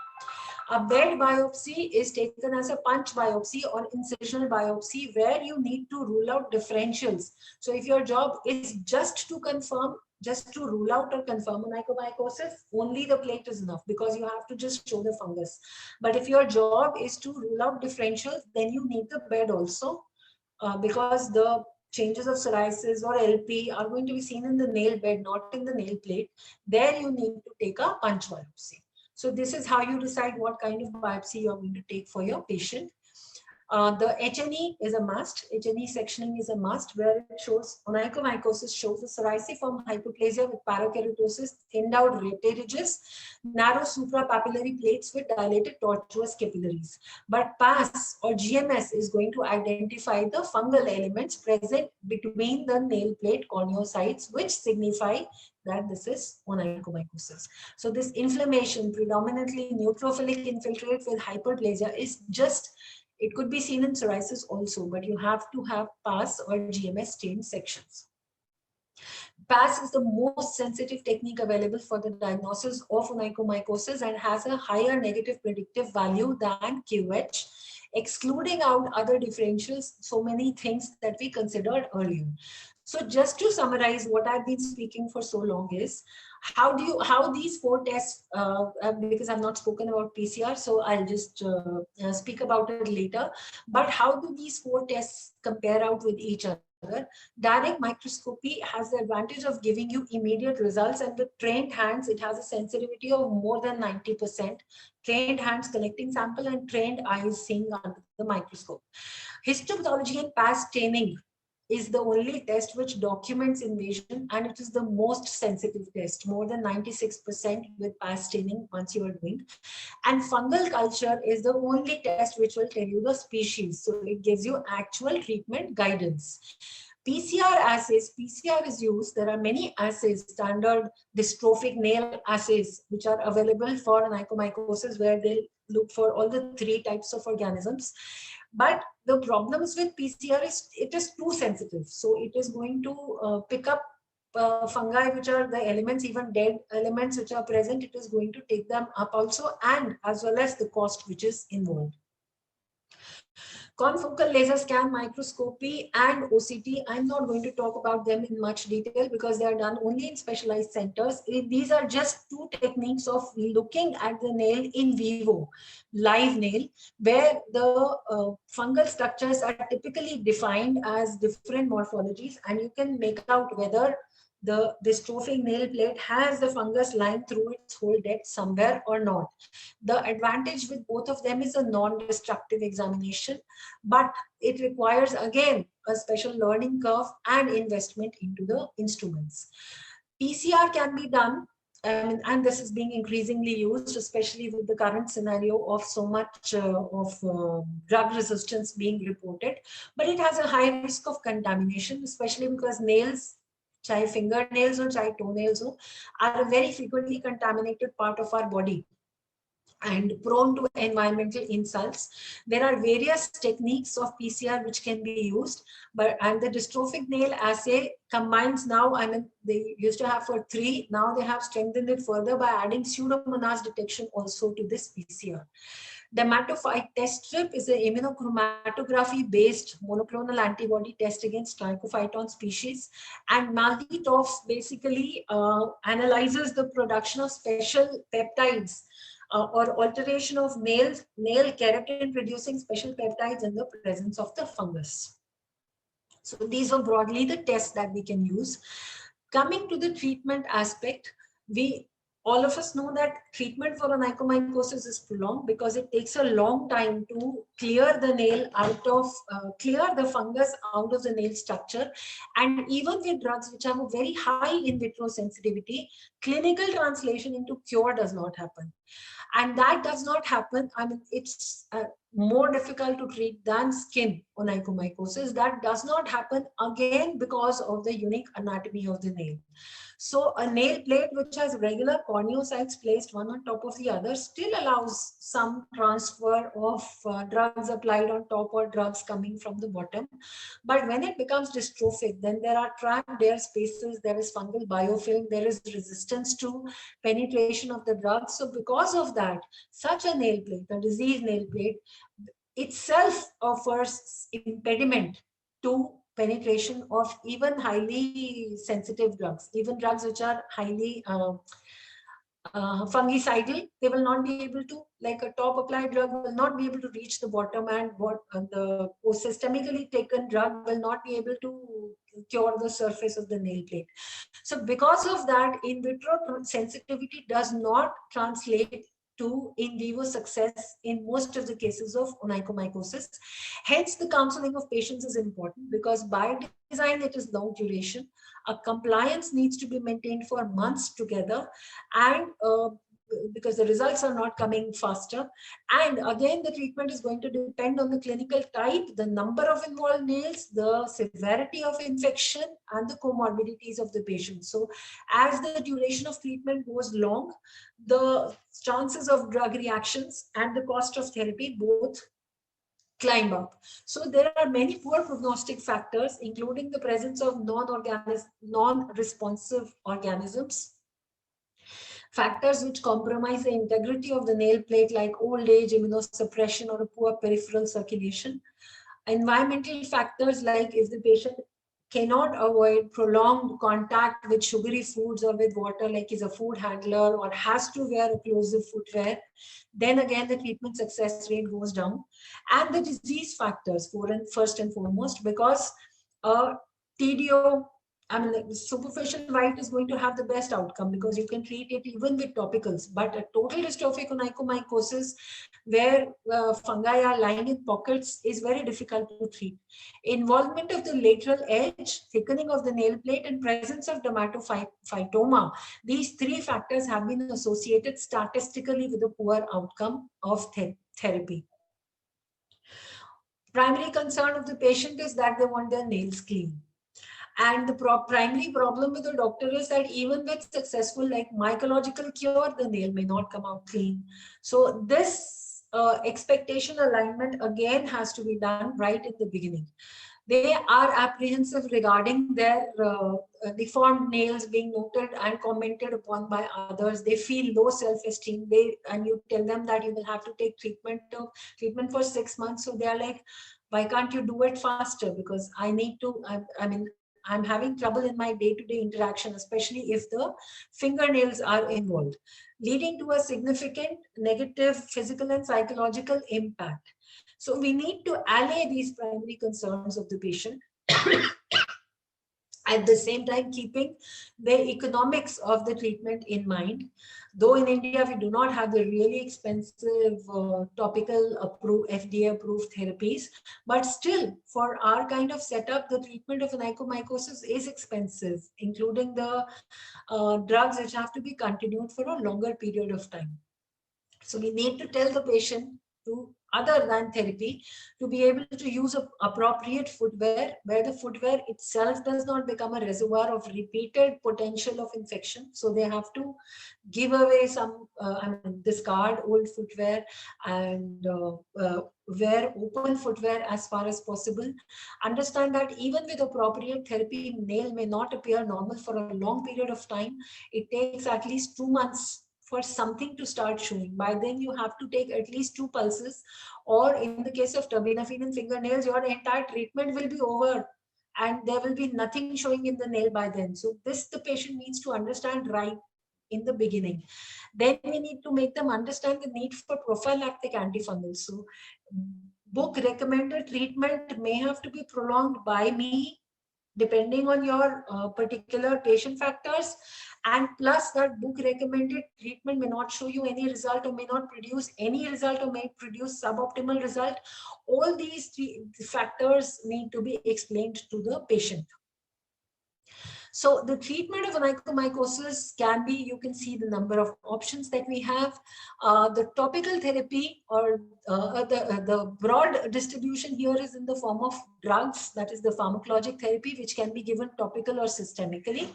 A bed biopsy is taken as a punch biopsy or incisional biopsy where you need to rule out differentials. So if your job is just to confirm, just to rule out or confirm onychomycosis, only the plate is enough because you have to just show the fungus. But if your job is to rule out differentials, then you need the bed also because the changes of psoriasis or LP are going to be seen in the nail bed, not in the nail plate. There you need to take a punch biopsy. So this is how you decide what kind of biopsy you're going to take for your patient. The HNE is a must. HNE sectioning is a must where it shows onychomycosis shows a psoriaciform hyperplasia with parakeratosis, thinned out rete ridges, narrow suprapapillary plates with dilated tortuous capillaries. But PAS or GMS is going to identify the fungal elements present between the nail plate corneocytes, which signify that this is onychomycosis. So this inflammation, predominantly neutrophilic infiltrate with hyperplasia, is just, it could be seen in psoriasis also, but you have to have PAS or GMS stained sections. PAS is the most sensitive technique available for the diagnosis of onychomycosis and has a higher negative predictive value than QH, excluding out other differentials, so many things that we considered earlier. So just to summarize what I've been speaking for so long is, how these 4 tests, because I've not spoken about PCR, so I'll just speak about it later, but how do these 4 tests compare out with each other? Direct microscopy has the advantage of giving you immediate results, and with trained hands, it has a sensitivity of more than 90%. Trained hands collecting sample and trained eyes seeing under the microscope. Histopathology and PAS staining is the only test which documents invasion, and it is the most sensitive test, more than 96% with PAS staining once you are doing. And fungal culture is the only test which will tell you the species. So it gives you actual treatment guidance. PCR assays, PCR is used. There are many assays, standard dystrophic nail assays, which are available for onychomycosis, where they look for all the 3 types of organisms. But the problems with PCR is it is too sensitive. So it is going to pick up fungi, which are the elements, even dead elements which are present. It is going to take them up also, and as well as the cost which is involved. Confocal laser scan, microscopy, and OCT. I'm not going to talk about them in much detail because they are done only in specialized centers. These are just two techniques of looking at the nail in vivo, live nail, where the fungal structures are typically defined as different morphologies, and you can make out whether the dystrophic nail plate has the fungus lying through its whole depth somewhere or not. The advantage with both of them is a non-destructive examination, but it requires again a special learning curve and investment into the instruments. PCR can be done, and this is being increasingly used, especially with the current scenario of so much drug resistance being reported. But it has a high risk of contamination, especially because nails, चाहे fingernails or चाहे toenails हो, are a very frequently contaminated part of our body and prone to environmental insults. There are various techniques of PCR which can be used, and the dystrophic nail assay combines now, I mean, they used to have for 3, now they have strengthened it further by adding Pseudomonas detection also to this PCR. Dermatophyte test strip is an immunochromatography based monoclonal antibody test against Trichophyton species, and MALDI-TOF basically analyzes the production of special peptides or alteration of nail keratin producing special peptides in the presence of the fungus. So these are broadly the tests that we can use. Coming to the treatment aspect, all of us know that treatment for onychomycosis is prolonged because it takes a long time to clear the nail out of, clear the fungus out of the nail structure. And even with drugs which have a very high in vitro sensitivity, clinical translation into cure does not happen. And that does not happen. I mean, it's more difficult to treat than skin onychomycosis. That does not happen again because of the unique anatomy of the nail. So a nail plate which has regular corneocytes placed one on top of the other still allows some transfer of drugs applied on top or drugs coming from the bottom. But when it becomes dystrophic, then there are trapped air spaces, there is fungal biofilm, there is resistance to penetration of the drug. So because of that, such a nail plate, a diseased nail plate, itself offers impediment to penetration of even highly sensitive drugs, even drugs which are highly fungicidal. They will not be able to, like a top applied drug will not be able to reach the bottom, and what the systemically taken drug will not be able to cure the surface of the nail plate. So because of that, in vitro sensitivity does not translate to in vivo success in most of the cases of onychomycosis. Hence, the counseling of patients is important because by design it is long duration. A compliance needs to be maintained for months together, and because the results are not coming faster. And again, the treatment is going to depend on the clinical type, the number of involved nails, the severity of infection, and the comorbidities of the patient. So as the duration of treatment goes long, the chances of drug reactions and the cost of therapy both climb up. So there are many poor prognostic factors, including the presence of non-responsive organisms, factors which compromise the integrity of the nail plate like old age, immunosuppression, or a poor peripheral circulation. Environmental factors like if the patient cannot avoid prolonged contact with sugary foods or with water, like is a food handler or has to wear occlusive footwear, then again the treatment success rate goes down. And the disease factors, first and foremost, because TDO, I mean, superficial white is going to have the best outcome because you can treat it even with topicals. But a total dystrophic onychomycosis, where fungi are lying in pockets, is very difficult to treat. Involvement of the lateral edge, thickening of the nail plate, and presence of dermatophytoma, these 3 factors have been associated statistically with a poor outcome of therapy. Primary concern of the patient is that they want their nails clean. And the primary problem with the doctor is that even with successful like mycological cure, the nail may not come out clean. So this expectation alignment again has to be done right in the beginning. They are apprehensive regarding their deformed nails being noted and commented upon by others. They feel low self-esteem. And you tell them that you will have to take treatment for 6 months. So they are like, why can't you do it faster? Because I need to. I mean, I'm having trouble in my day-to-day interaction, especially if the fingernails are involved, leading to a significant negative physical and psychological impact. So we need to allay these primary concerns of the patient, at the same time keeping the economics of the treatment in mind. Though in India we do not have the really expensive topical FDA approved therapies, but still for our kind of setup, the treatment of onychomycosis is expensive, including the drugs which have to be continued for a longer period of time. So we need to tell the patient to, other than therapy, to be able to use appropriate footwear where the footwear itself does not become a reservoir of repeated potential of infection. So they have to give away some, discard old footwear and wear open footwear as far as possible. Understand that even with appropriate therapy, nail may not appear normal for a long period of time. It takes at least 2 months for something to start showing. By then, you have to take at least 2 pulses, or in the case of terbinafine in fingernails, your entire treatment will be over and there will be nothing showing in the nail by then. So this the patient needs to understand right in the beginning. Then we need to make them understand the need for prophylactic antifungals. So book recommended treatment may have to be prolonged by me depending on your particular patient factors, and plus that book recommended treatment may not show you any result or may not produce any result or may produce suboptimal result. All these three factors need to be explained to the patient. So the treatment of onychomycosis can be, you can see the number of options that we have. The topical therapy or the broad distribution here is in the form of drugs, that is the pharmacologic therapy, which can be given topical or systemically,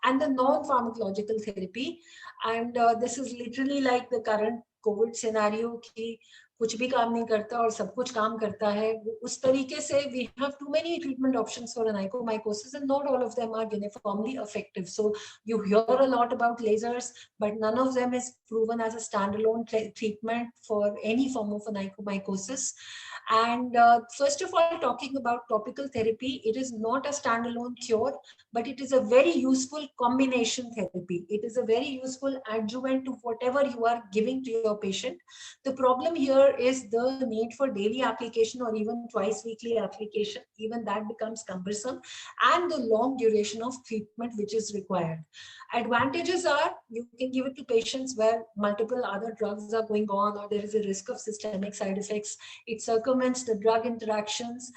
and the non-pharmacological therapy. And this is literally like the current COVID scenario कि कुछ भी काम नहीं करता और सब कुछ काम करता है, उस तरीके से we have too many treatment options for onychomycosis and not all of them are uniformly effective. So you hear a lot about lasers, but none of them is proven as a standalone treatment for any form of onychomycosis. And first of all, talking about topical therapy, it is not a standalone cure, but it is a very useful combination therapy. It is a very useful adjuvant to whatever you are giving to your patient. The problem here is the need for daily application or even twice weekly application. Even that becomes cumbersome, and the long duration of treatment which is required. Advantages are you can give it to patients where multiple other drugs are going on or there is a risk of systemic side effects. It circumvents the drug interactions,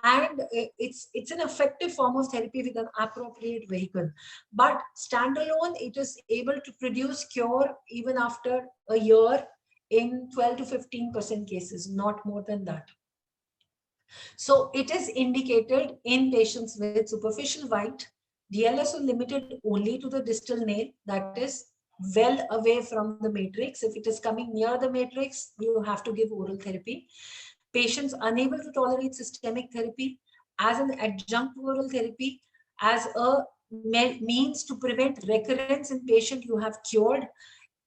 and it's an effective form of therapy with an appropriate vehicle. But standalone, it is able to produce cure even after a year in 12 to 15% cases, not more than that. So it is indicated in patients with superficial white, DLSO limited only to the distal nail, that is well away from the matrix. If it is coming near the matrix, you have to give oral therapy. Patients unable to tolerate systemic therapy as an adjunct to oral therapy, as a means to prevent recurrence in patient you have cured,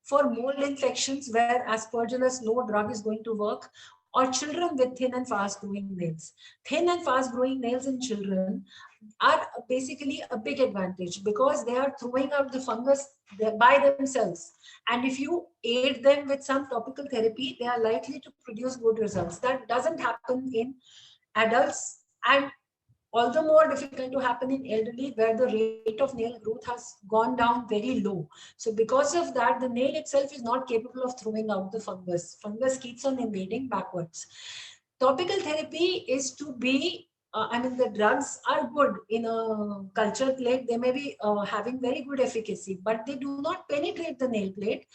for mold infections where aspergillus no drug is going to work, or children with thin and fast growing nails. Thin and fast growing nails in children are basically a big advantage because they are throwing out the fungus by themselves. And if you aid them with some topical therapy, they are likely to produce good results. That doesn't happen in adults, and all the more difficult to happen in elderly where the rate of nail growth has gone down very low. So because of that, the nail itself is not capable of throwing out the fungus. Fungus keeps on invading backwards. Topical therapy is to be, the drugs are good in a culture plate. They may be having very good efficacy, but they do not penetrate the nail plate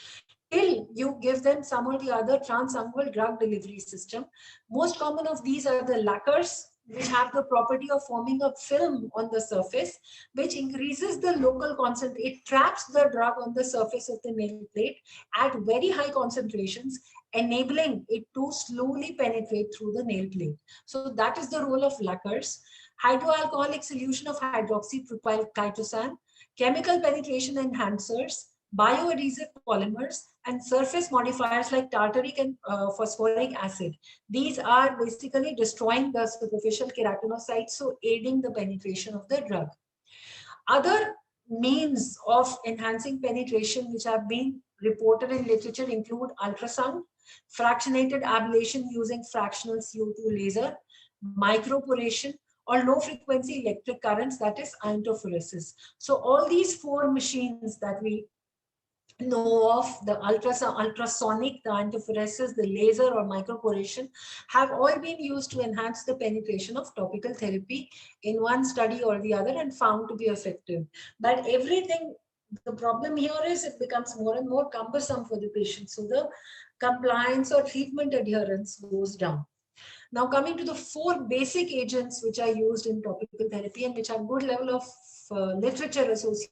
till you give them some or the other transungual drug delivery system. Most common of these are the lacquers, which have the property of forming a film on the surface, which increases the local concentration. It traps the drug on the surface of the nail plate at very high concentrations, enabling it to slowly penetrate through the nail plate. So that is the role of lacquers. Hydroalcoholic solution of hydroxypropyl chitosan, chemical penetration enhancers, bioadhesive polymers, and surface modifiers like tartaric and phosphoric acid. These are basically destroying the superficial keratinocytes, so aiding the penetration of the drug. Other means of enhancing penetration which have been reported in literature include ultrasound, fractionated ablation using fractional CO2 laser, microporation, or low frequency electric currents, that is iontophoresis. So all these four machines that we know of, the ultrasonic, the iontophoresis, the laser or microporation, have all been used to enhance the penetration of topical therapy in one study or the other and found to be effective. But everything, the problem here is it becomes more and more cumbersome for the patient. So the compliance or treatment adherence goes down. Now coming to the four basic agents which are used in topical therapy and which have good level of literature associated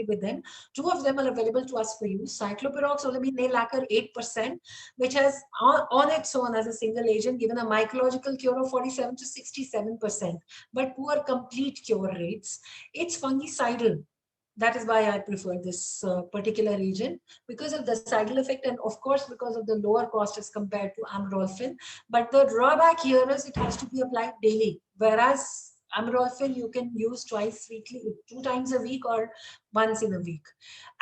with them. Two of them are available to us for use. Cycloperoxolamine nail lacquer 8%, which has on its own as a single agent given a mycological cure of 47 to 67%, but poor complete cure rates. It's fungicidal. That is why I prefer this particular agent, because of the side effect and of course because of the lower cost as compared to amorolfine. But the drawback here is it has to be applied daily, whereas amorolfine you can use twice weekly, 2 times a week or once in a week.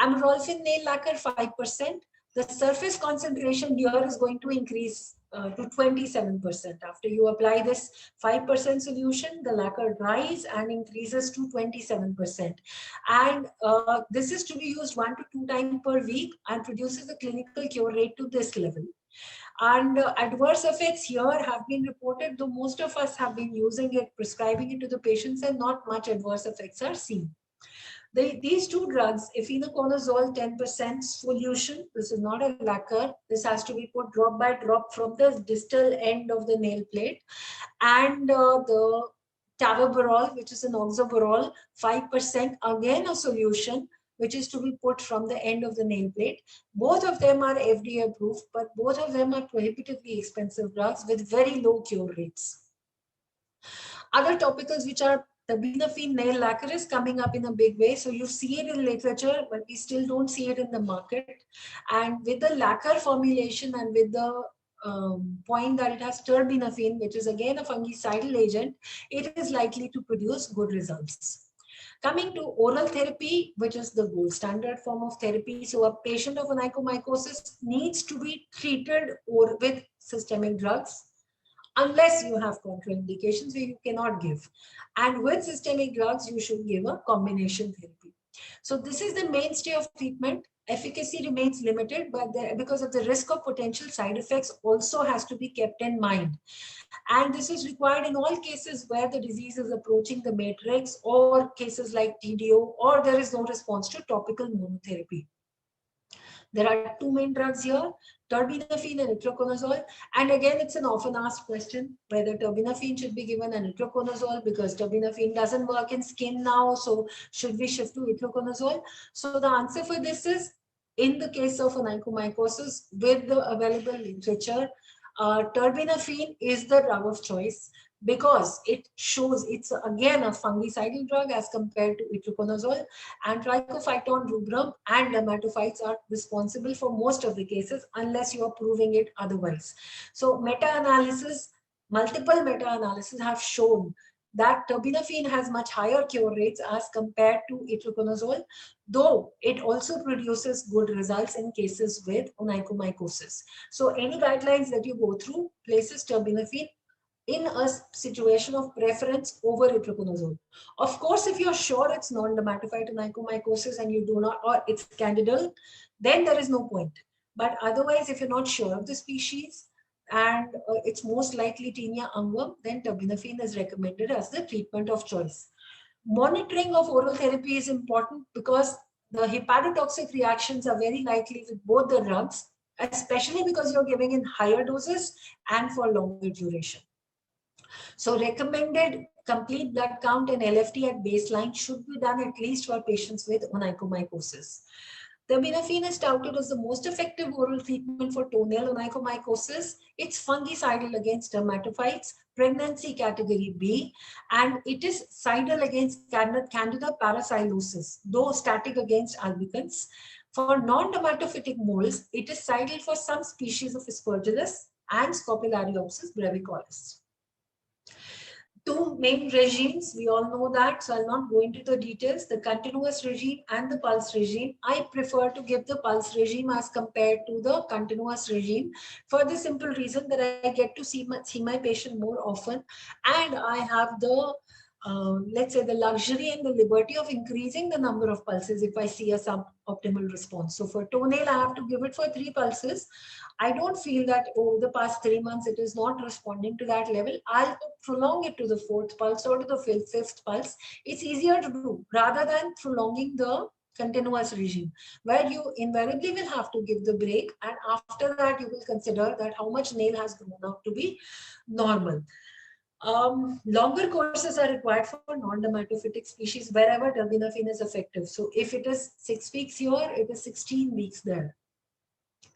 Amorolfine nail lacquer 5%. The surface concentration here is going to increase to 27%. After you apply this 5% solution, the lacquer dries and increases to 27%. And this is to be used 1 to 2 times per week and produces a clinical cure rate to this level. And adverse effects here have been reported, though most of us have been using it, prescribing it to the patients, and not much adverse effects are seen. These two drugs, efinaconazole 10% solution, this is not a lacquer, this has to be put drop by drop from the distal end of the nail plate, and the tavabarol, which is an oxaborol 5%, again a solution which is to be put from the end of the nail plate. Both of them are FDA approved, but both of them are prohibitively expensive drugs with very low cure rates. Other topicals which are terbinafine nail lacquer is coming up in a big way. So you see it in literature, but we still don't see it in the market. And with the lacquer formulation and with the point that it has terbinafine, which is again a fungicidal agent, it is likely to produce good results. Coming to oral therapy, which is the gold standard form of therapy. So a patient of onychomycosis needs to be treated or with systemic drugs, unless you have contraindications where you cannot give. And with systemic drugs, you should give a combination therapy. So this is the mainstay of treatment. Efficacy remains limited, but because of the risk of potential side effects also has to be kept in mind. And this is required in all cases where the disease is approaching the matrix, or cases like TDO, or there is no response to topical monotherapy. There are two main drugs here, terbinafine and itraconazole. And again, it's an often asked question whether terbinafine should be given and itraconazole, because terbinafine doesn't work in skin now. So should we shift to itraconazole? So the answer for this is, in the case of onychomycosis, with the available literature, terbinafine is the drug of choice, because it shows it's again a fungicidal drug as compared to itraconazole, and trichophyton rubrum and dermatophytes are responsible for most of the cases unless you are proving it otherwise. So meta-analysis, multiple meta-analysis have shown that terbinafine has much higher cure rates as compared to itraconazole, though it also produces good results in cases with onychomycosis. So any guidelines that you go through places terbinafine in a situation of preference over itraconazole. Of course, if you're sure it's non-dermatophyte onychomycosis and you do not, or it's candidal, then there is no point. But otherwise, if you're not sure of the species and it's most likely Taenia unguum, then terbinafine is recommended as the treatment of choice. Monitoring of oral therapy is important because the hepatotoxic reactions are very likely with both the drugs, especially because you're giving in higher doses and for longer duration. So recommended complete blood count and LFT at baseline should be done at least for patients with onychomycosis. Terbinafine is touted as the most effective oral treatment for toenail onychomycosis. It's fungicidal against dermatophytes, pregnancy category B, and it is cidal against Candida parapsilosis, though static against albicans. For non-dermatophytic molds, it is cidal for some species of Aspergillus and Scopulariopsis brevicollis. Two main regimes, we all know that, so I'll not go into the details, the continuous regime and the pulse regime. I prefer to give the pulse regime as compared to the continuous regime for the simple reason that I get to see my patient more often, and I have the let's say the luxury and the liberty of increasing the number of pulses if I see a suboptimal response. So for toenail, I have to give it for 3 pulses. I don't feel that over the past 3 months it is not responding to that level. I'll prolong it to the 4th pulse or to the 5th pulse. It's easier to do rather than prolonging the continuous regime, where you invariably will have to give the break, and after that you will consider that how much nail has grown out to be normal. Longer courses are required for non-dermatophytic species wherever terbinafine is effective. So if it is 6 weeks here, it is 16 weeks there.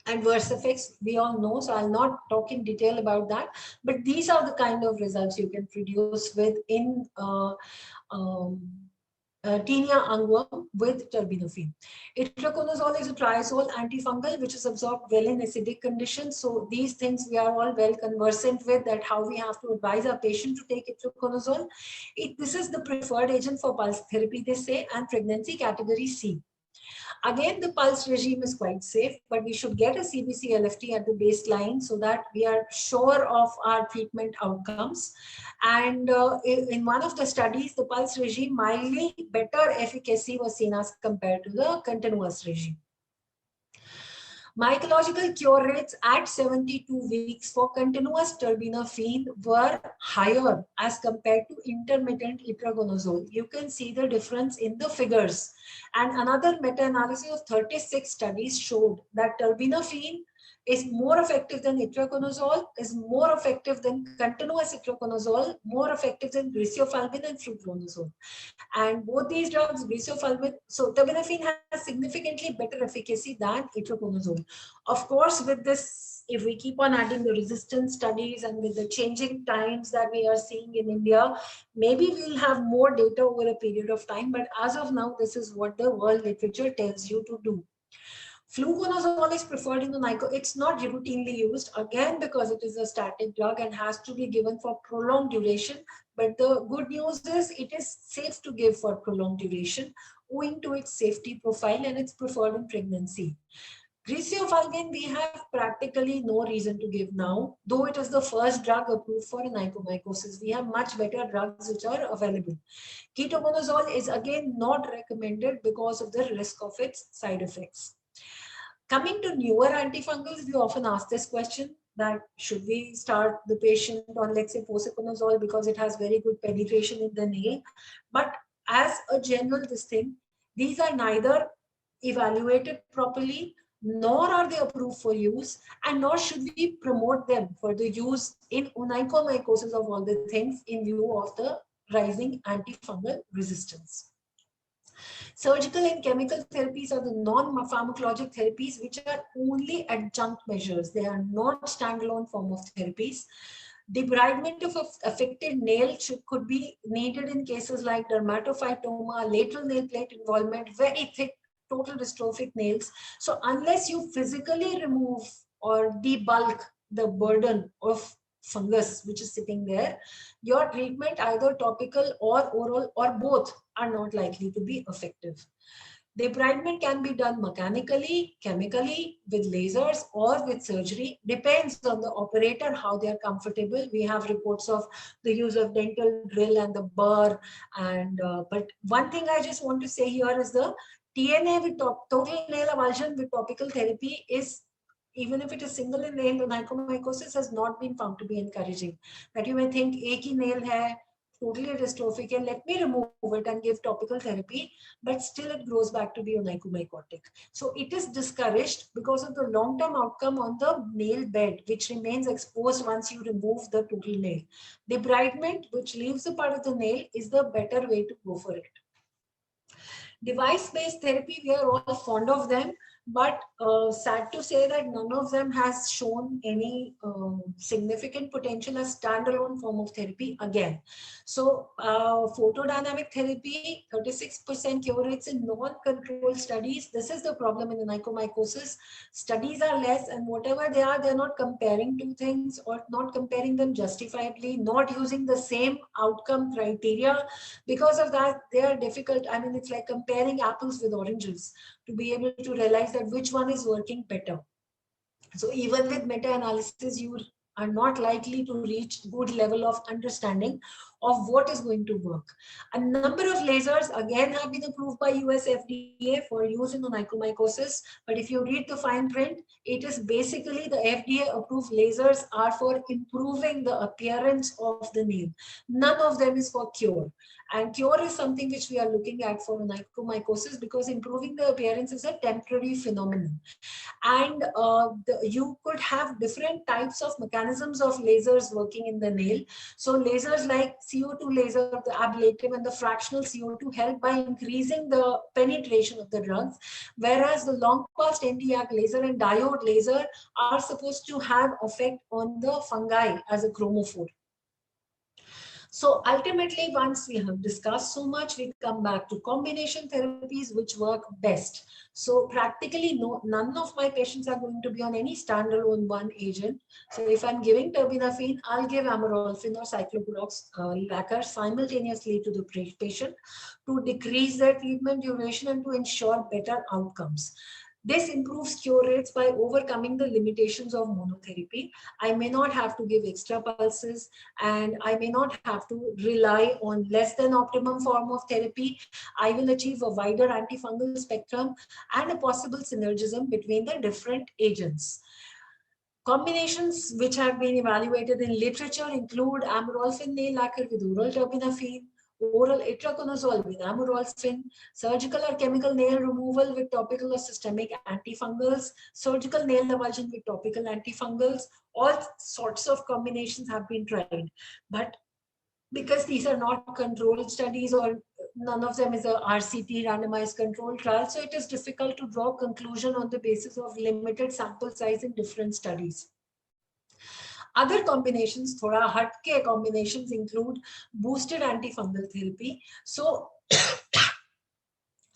Adverse effects, we all know, so I'll not talk in detail about that. But these are the kind of results you can produce with in Tinea unguum with terbinafine. Itraconazole is a triazole antifungal which is absorbed well in acidic conditions. So these things we are all well conversant with, that how we have to advise our patient to take itraconazole. This is the preferred agent for pulse therapy, they say, and pregnancy category C. Again, the pulse regime is quite safe, but we should get a CBC LFT at the baseline so that we are sure of our treatment outcomes. And in one of the studies, the pulse regime mildly better efficacy was seen as compared to the continuous regime. Mycological cure rates at 72 weeks for continuous terbinafine were higher as compared to intermittent itraconazole. You can see the difference in the figures. And another meta-analysis of 36 studies showed that terbinafine is more effective than itraconazole, is more effective than continuous itraconazole, more effective than griseofulvin and fluconazole. And both these drugs, griseofulvin, so terbinafine has significantly better efficacy than itraconazole. Of course, with this, if we keep on adding the resistance studies and with the changing times that we are seeing in India, maybe we'll have more data over a period of time. But as of now, this is what the world literature tells you to do. Fluconazole is preferred in the NICO. It's not routinely used, again, because it is a static drug and has to be given for prolonged duration. But the good news is it is safe to give for prolonged duration owing to its safety profile, and it's preferred in pregnancy. Griseofulvin, we have practically no reason to give now, though it is the first drug approved for onychomycosis. We have much better drugs which are available. Ketoconazole is again not recommended because of the risk of its side effects. Coming to newer antifungals, we often ask this question, that should we start the patient on, let's say, posaconazole because it has very good penetration in the nail. But as a general thing, these are neither evaluated properly, nor are they approved for use, and nor should we promote them for the use in onychomycosis of all the things in view of the rising antifungal resistance. Surgical and chemical therapies are the non-pharmacologic therapies which are only adjunct measures. They are not standalone form of therapies. Debridement of affected nail could be needed in cases like dermatophytoma, lateral nail plate involvement, very thick total dystrophic nails. So unless you physically remove or debulk the burden of fungus which is sitting there, your treatment, either topical or oral or both, are not likely to be effective. Debridement can be done mechanically, chemically, with lasers, or with surgery. Depends on the operator how they are comfortable. We have reports of the use of dental drill and the burr. And but one thing I just want to say here is the TNA with total nail avulsion with topical therapy is, even if it is single nail onychomycosis, has not been found to be encouraging. That you may think एक ही nail है, totally dystrophic and let me remove it and give topical therapy, but still it grows back to be onychomycotic. So it is discouraged because of the long-term outcome on the nail bed, which remains exposed once you remove the total nail. Debridement, which leaves a part of the nail, is the better way to go for it. Device-based therapy, we are all fond of them, but sad to say that none of them has shown any significant potential as standalone form of therapy again. So photodynamic therapy, 36% cure rates in non-controlled studies. This is the problem in onychomycosis. Studies are less, and whatever they are, they're not comparing two things or not comparing them justifiably, not using the same outcome criteria. Because of that, they are difficult. I mean, it's like comparing apples with oranges to be able to realize that which one is working better. So even with meta-analysis, you are not likely to reach good level of understanding of what is going to work. A number of lasers again have been approved by US FDA for use in onychomycosis, but if you read the fine print, it is basically the FDA approved lasers are for improving the appearance of the nail. None of them is for cure. And cure is something which we are looking at for onychomycosis because improving the appearance is a temporary phenomenon. And you could have different types of mechanisms of lasers working in the nail. So lasers like CO2 laser, the ablative and the fractional CO2 help by increasing the penetration of the drugs, whereas the long pulsed Nd:YAG laser and diode laser are supposed to have effect on the fungi as a chromophore. So ultimately, once we have discussed so much, we come back to combination therapies which work best. So practically, none of my patients are going to be on any standalone one agent. So if I'm giving terbinafine, I'll give amorolfine or cycloporox lacquer simultaneously to the patient to decrease their treatment duration and to ensure better outcomes. This improves cure rates by overcoming the limitations of monotherapy. I may not have to give extra pulses and I may not have to rely on less than optimum form of therapy. I will achieve a wider antifungal spectrum and a possible synergism between the different agents. Combinations which have been evaluated in literature include amorolfine nail lacquer with oral terbinafine, oral itraconazole with amorolfine, surgical or chemical nail removal with topical or systemic antifungals, surgical nail avulsion with topical antifungals. All sorts of combinations have been tried. But because these are not controlled studies or none of them is a RCT, randomized controlled trial, so it is difficult to draw conclusion on the basis of limited sample size in different studies. Other combinations, thoda hatke combinations include boosted antifungal therapy. So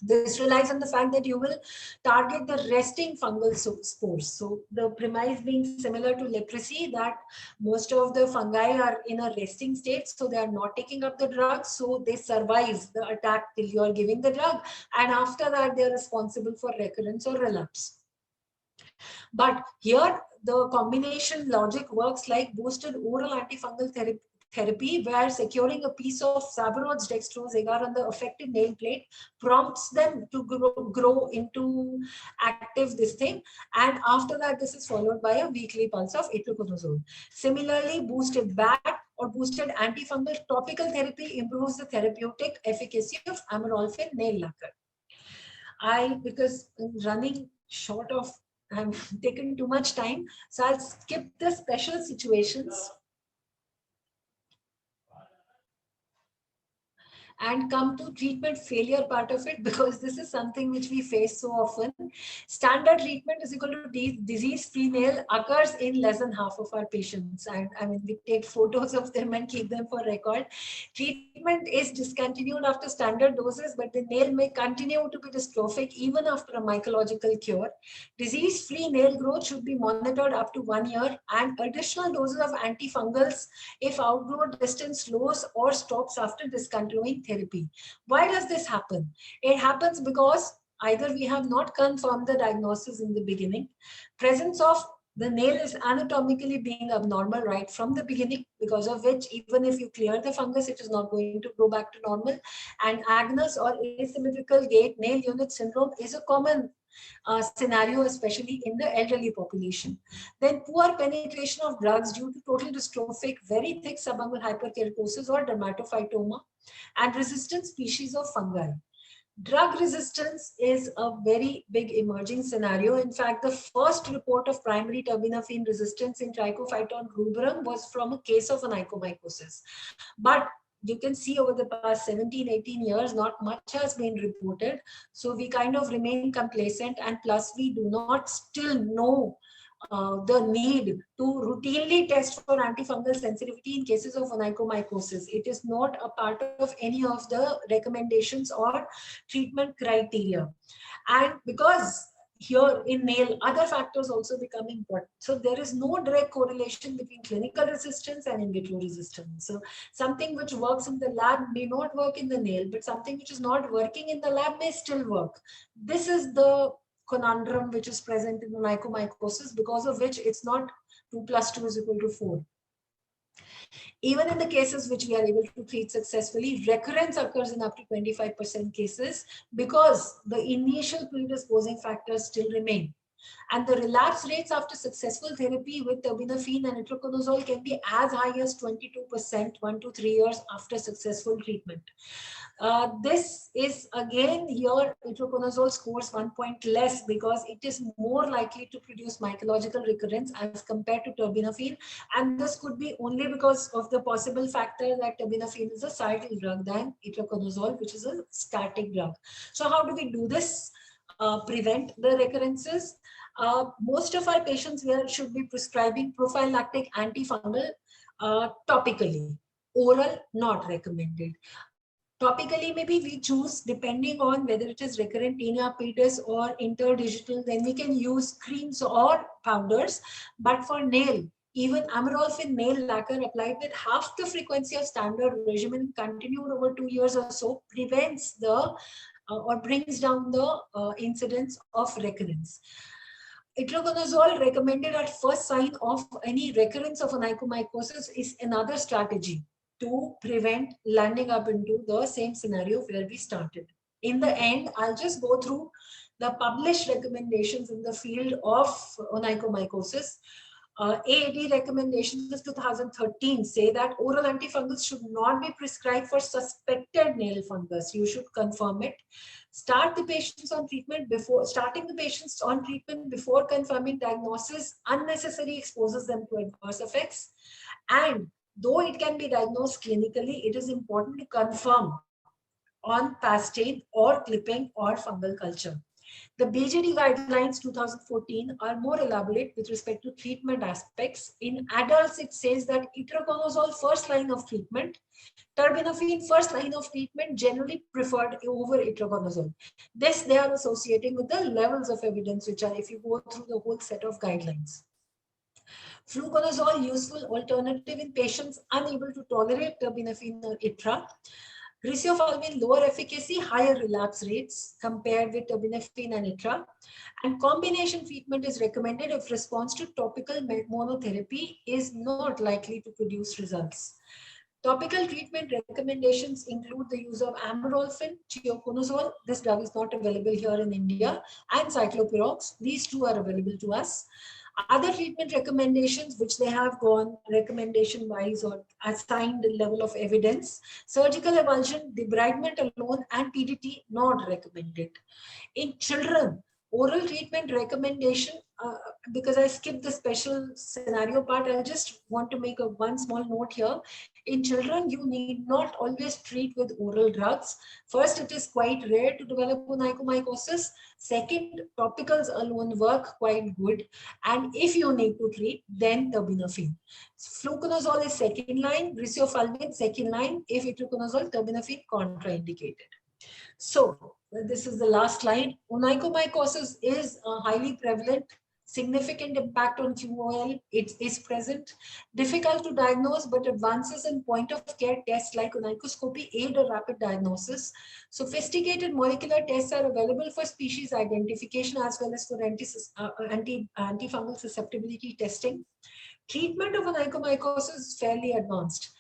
this relies on the fact that you will target the resting fungal spores. So the premise being similar to leprosy, that most of the fungi are in a resting state, so they are not taking up the drug, so they survive the attack till you are giving the drug, and after that they are responsible for recurrence or relapse. But here the combination logic works like boosted oral antifungal therapy, where securing a piece of Savarot's dextrose agar on the affected nail plate prompts them to grow into active this thing. And after that, this is followed by a weekly pulse of itraconazole. Similarly, boosted BAT or boosted antifungal topical therapy improves the therapeutic efficacy of amorolfine nail lacquer. Because I'm running short of, I've taken too much time, so I'll skip the special situations and come to treatment failure part of it, because this is something which we face so often. Standard treatment is equal to disease-free nail occurs in less than half of our patients. And I mean, we take photos of them and keep them for record. Treatment is discontinued after standard doses, but the nail may continue to be dystrophic even after a mycological cure. Disease-free nail growth should be monitored up to 1 year, and additional doses of antifungals if outgrowth distance slows or stops after discontinuing therapy. Why does this happen? It happens because either we have not confirmed the diagnosis in the beginning, presence of the nail is anatomically being abnormal right from the beginning, because of which even if you clear the fungus, it is not going to go back to normal. And agnus or asymmetrical gait nail unit syndrome is a common scenario, especially in the elderly population. Then poor penetration of drugs due to total dystrophic, very thick subungual hyperkeratosis or dermatophytoma, and resistant species of fungi. Drug resistance is a very big emerging scenario. In fact, the first report of primary terbinafine resistance in Trichophyton rubrum was from a case of onychomycosis. But you can see over the past 17, 18 years, not much has been reported. So we kind of remain complacent, and plus we do not still know the need to routinely test for antifungal sensitivity in cases of onychomycosis. It is not a part of any of the recommendations or treatment criteria. And because here in nail, other factors also become important. So there is no direct correlation between clinical resistance and in vitro resistance. So something which works in the lab may not work in the nail, but something which is not working in the lab may still work. This is the conundrum which is present in onychomycosis, because of which it's not 2 plus 2 is equal to 4. Even in the cases which we are able to treat successfully, recurrence occurs in up to 25% cases because the initial predisposing factors still remain. And the relapse rates after successful therapy with terbinafine and itraconazole can be as high as 22% 1 to 3 years after successful treatment. This is again here, itraconazole scores 1 point less because it is more likely to produce mycological recurrence as compared to terbinafine. And this could be only because of the possible factor that terbinafine is a cyclic drug than itraconazole, which is a static drug. So how do we do this? Prevent the recurrences. Most of our patients here should be prescribing prophylactic antifungal topically. Oral, not recommended. Topically, maybe we choose, depending on whether it is recurrent tinea pedis or interdigital, then we can use creams or powders. But for nail, even amorolfine nail lacquer applied with half the frequency of standard regimen continued over 2 years or so prevents the or brings down the incidence of recurrence. Itraconazole recommended at first sign of any recurrence of onychomycosis is another strategy to prevent landing up into the same scenario where we started. In the end, I'll just go through the published recommendations in the field of onychomycosis. AAD recommendations of 2013 say that oral antifungals should not be prescribed for suspected nail fungus. You should confirm it. Starting the patients on treatment before confirming diagnosis unnecessarily exposes them to adverse effects. And though it can be diagnosed clinically, it is important to confirm on pastane or clipping or fungal culture. The BJD guidelines 2014 are more elaborate with respect to treatment aspects. In adults, it says that itraconazole first line of treatment, terbinafine first line of treatment generally preferred over itraconazole. This they are associating with the levels of evidence, which are if you go through the whole set of guidelines. Fluconazole useful alternative in patients unable to tolerate terbinafine or itra. Griseofulvin lower efficacy, higher relapse rates compared with terbinafine and itra. And combination treatment is recommended if response to topical monotherapy is not likely to produce results. Topical treatment recommendations include the use of amorolfine, thioconazole. This drug is not available here in India, and cyclopirox. These two are available to us. Other treatment recommendations, which they have gone recommendation wise or assigned level of evidence, surgical emulsion, debridement alone, and PDT not recommended. In children, oral treatment recommendation, because I skipped the special scenario part, I just want to make one small note here. In children, you need not always treat with oral drugs. First, it is quite rare to develop onychomycosis. Second, topicals alone work quite good. And if you need to treat, then terbinafine. Fluconazole is second line, griseofulvin second line. If itraconazole, terbinafine contraindicated. So this is the last slide. Onychomycosis is a highly prevalent, significant impact on QOL. It is present, difficult to diagnose, but advances in point of care tests like onychoscopy aid a rapid diagnosis. Sophisticated molecular tests are available for species identification as well as for antifungal susceptibility testing. Treatment of onychomycosis is fairly advanced,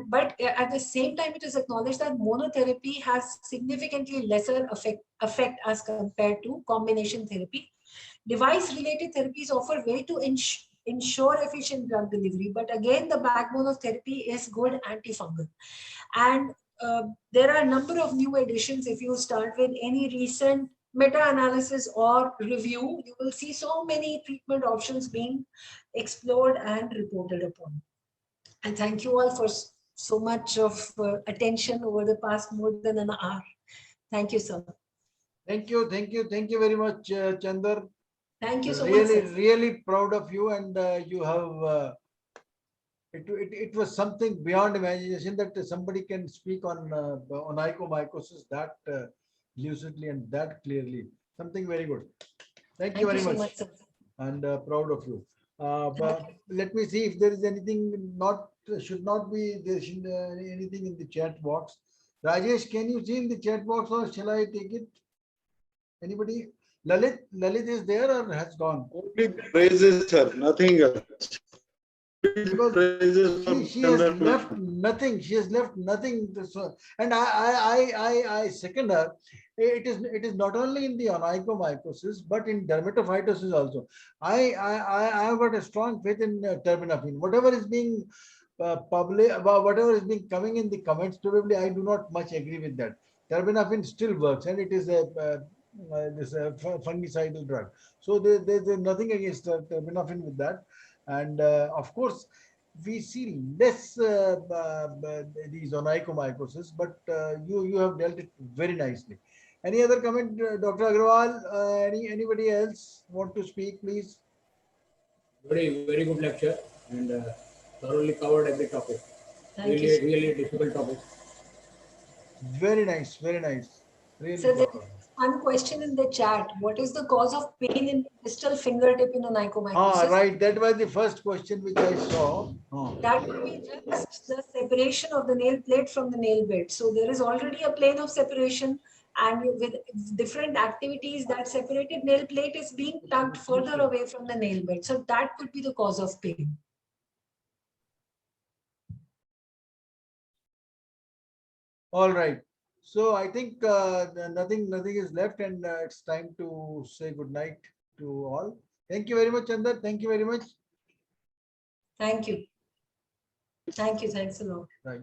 but at the same time, it is acknowledged that monotherapy has significantly lesser effect as compared to combination therapy. Device-related therapies offer way to ensure efficient drug delivery, but again, the backbone of therapy is good antifungal. And there are a number of new additions. If you start with any recent meta-analysis or review, you will see so many treatment options being explored and reported upon. And thank you all for so much of attention over the past more than an hour. Thank you, sir. Thank you, thank you, thank you very much, Chandar. Thank you so Really, much, sir. really proud of you, and you have. It was something beyond imagination that somebody can speak on onychomycosis that lucidly and that clearly. Something very good. Thank you Thank you very so much, much, sir. and proud of you. But let me see if there is anything not should not be there should, anything in the chat box. Rajesh, can you see in the chat box, or shall I take it? Anybody? Lalit is there or has gone? Only praises, sir, nothing else. Because Praises she has left nothing. She has left nothing. And I second her. It is not only in the onychomycosis but in dermatophytosis also. I have got a strong faith in terbinafine. Whatever is being whatever is being coming in the comments, probably I do not much agree with that. Terbinafine still works, and it is a this fungicidal drug. So there's nothing against terbinafine with that. And of course, we see less these onychomycosis, but you have dealt it very nicely. Any other comment, Dr. Agrawal? Anybody else want to speak, please? Very good lecture, and thoroughly covered every topic. Thank you, sir. Really difficult topic. Very nice, very nice. Really So proper. there's one question in the chat. What is the cause of pain in the distal fingertip in onychomycosis? Right. That was the first question which I saw. That would be just the separation of the nail plate from the nail bed. So there is already a plane of separation, and with different activities, that separated nail plate is being tugged further away from the nail bed. So that could be the cause of pain. All right. So I think nothing is left, and it's time to say good night to all. Thank you very much, Chandar. Thank you very much. Thank you. Thank you. Thanks a lot. Right.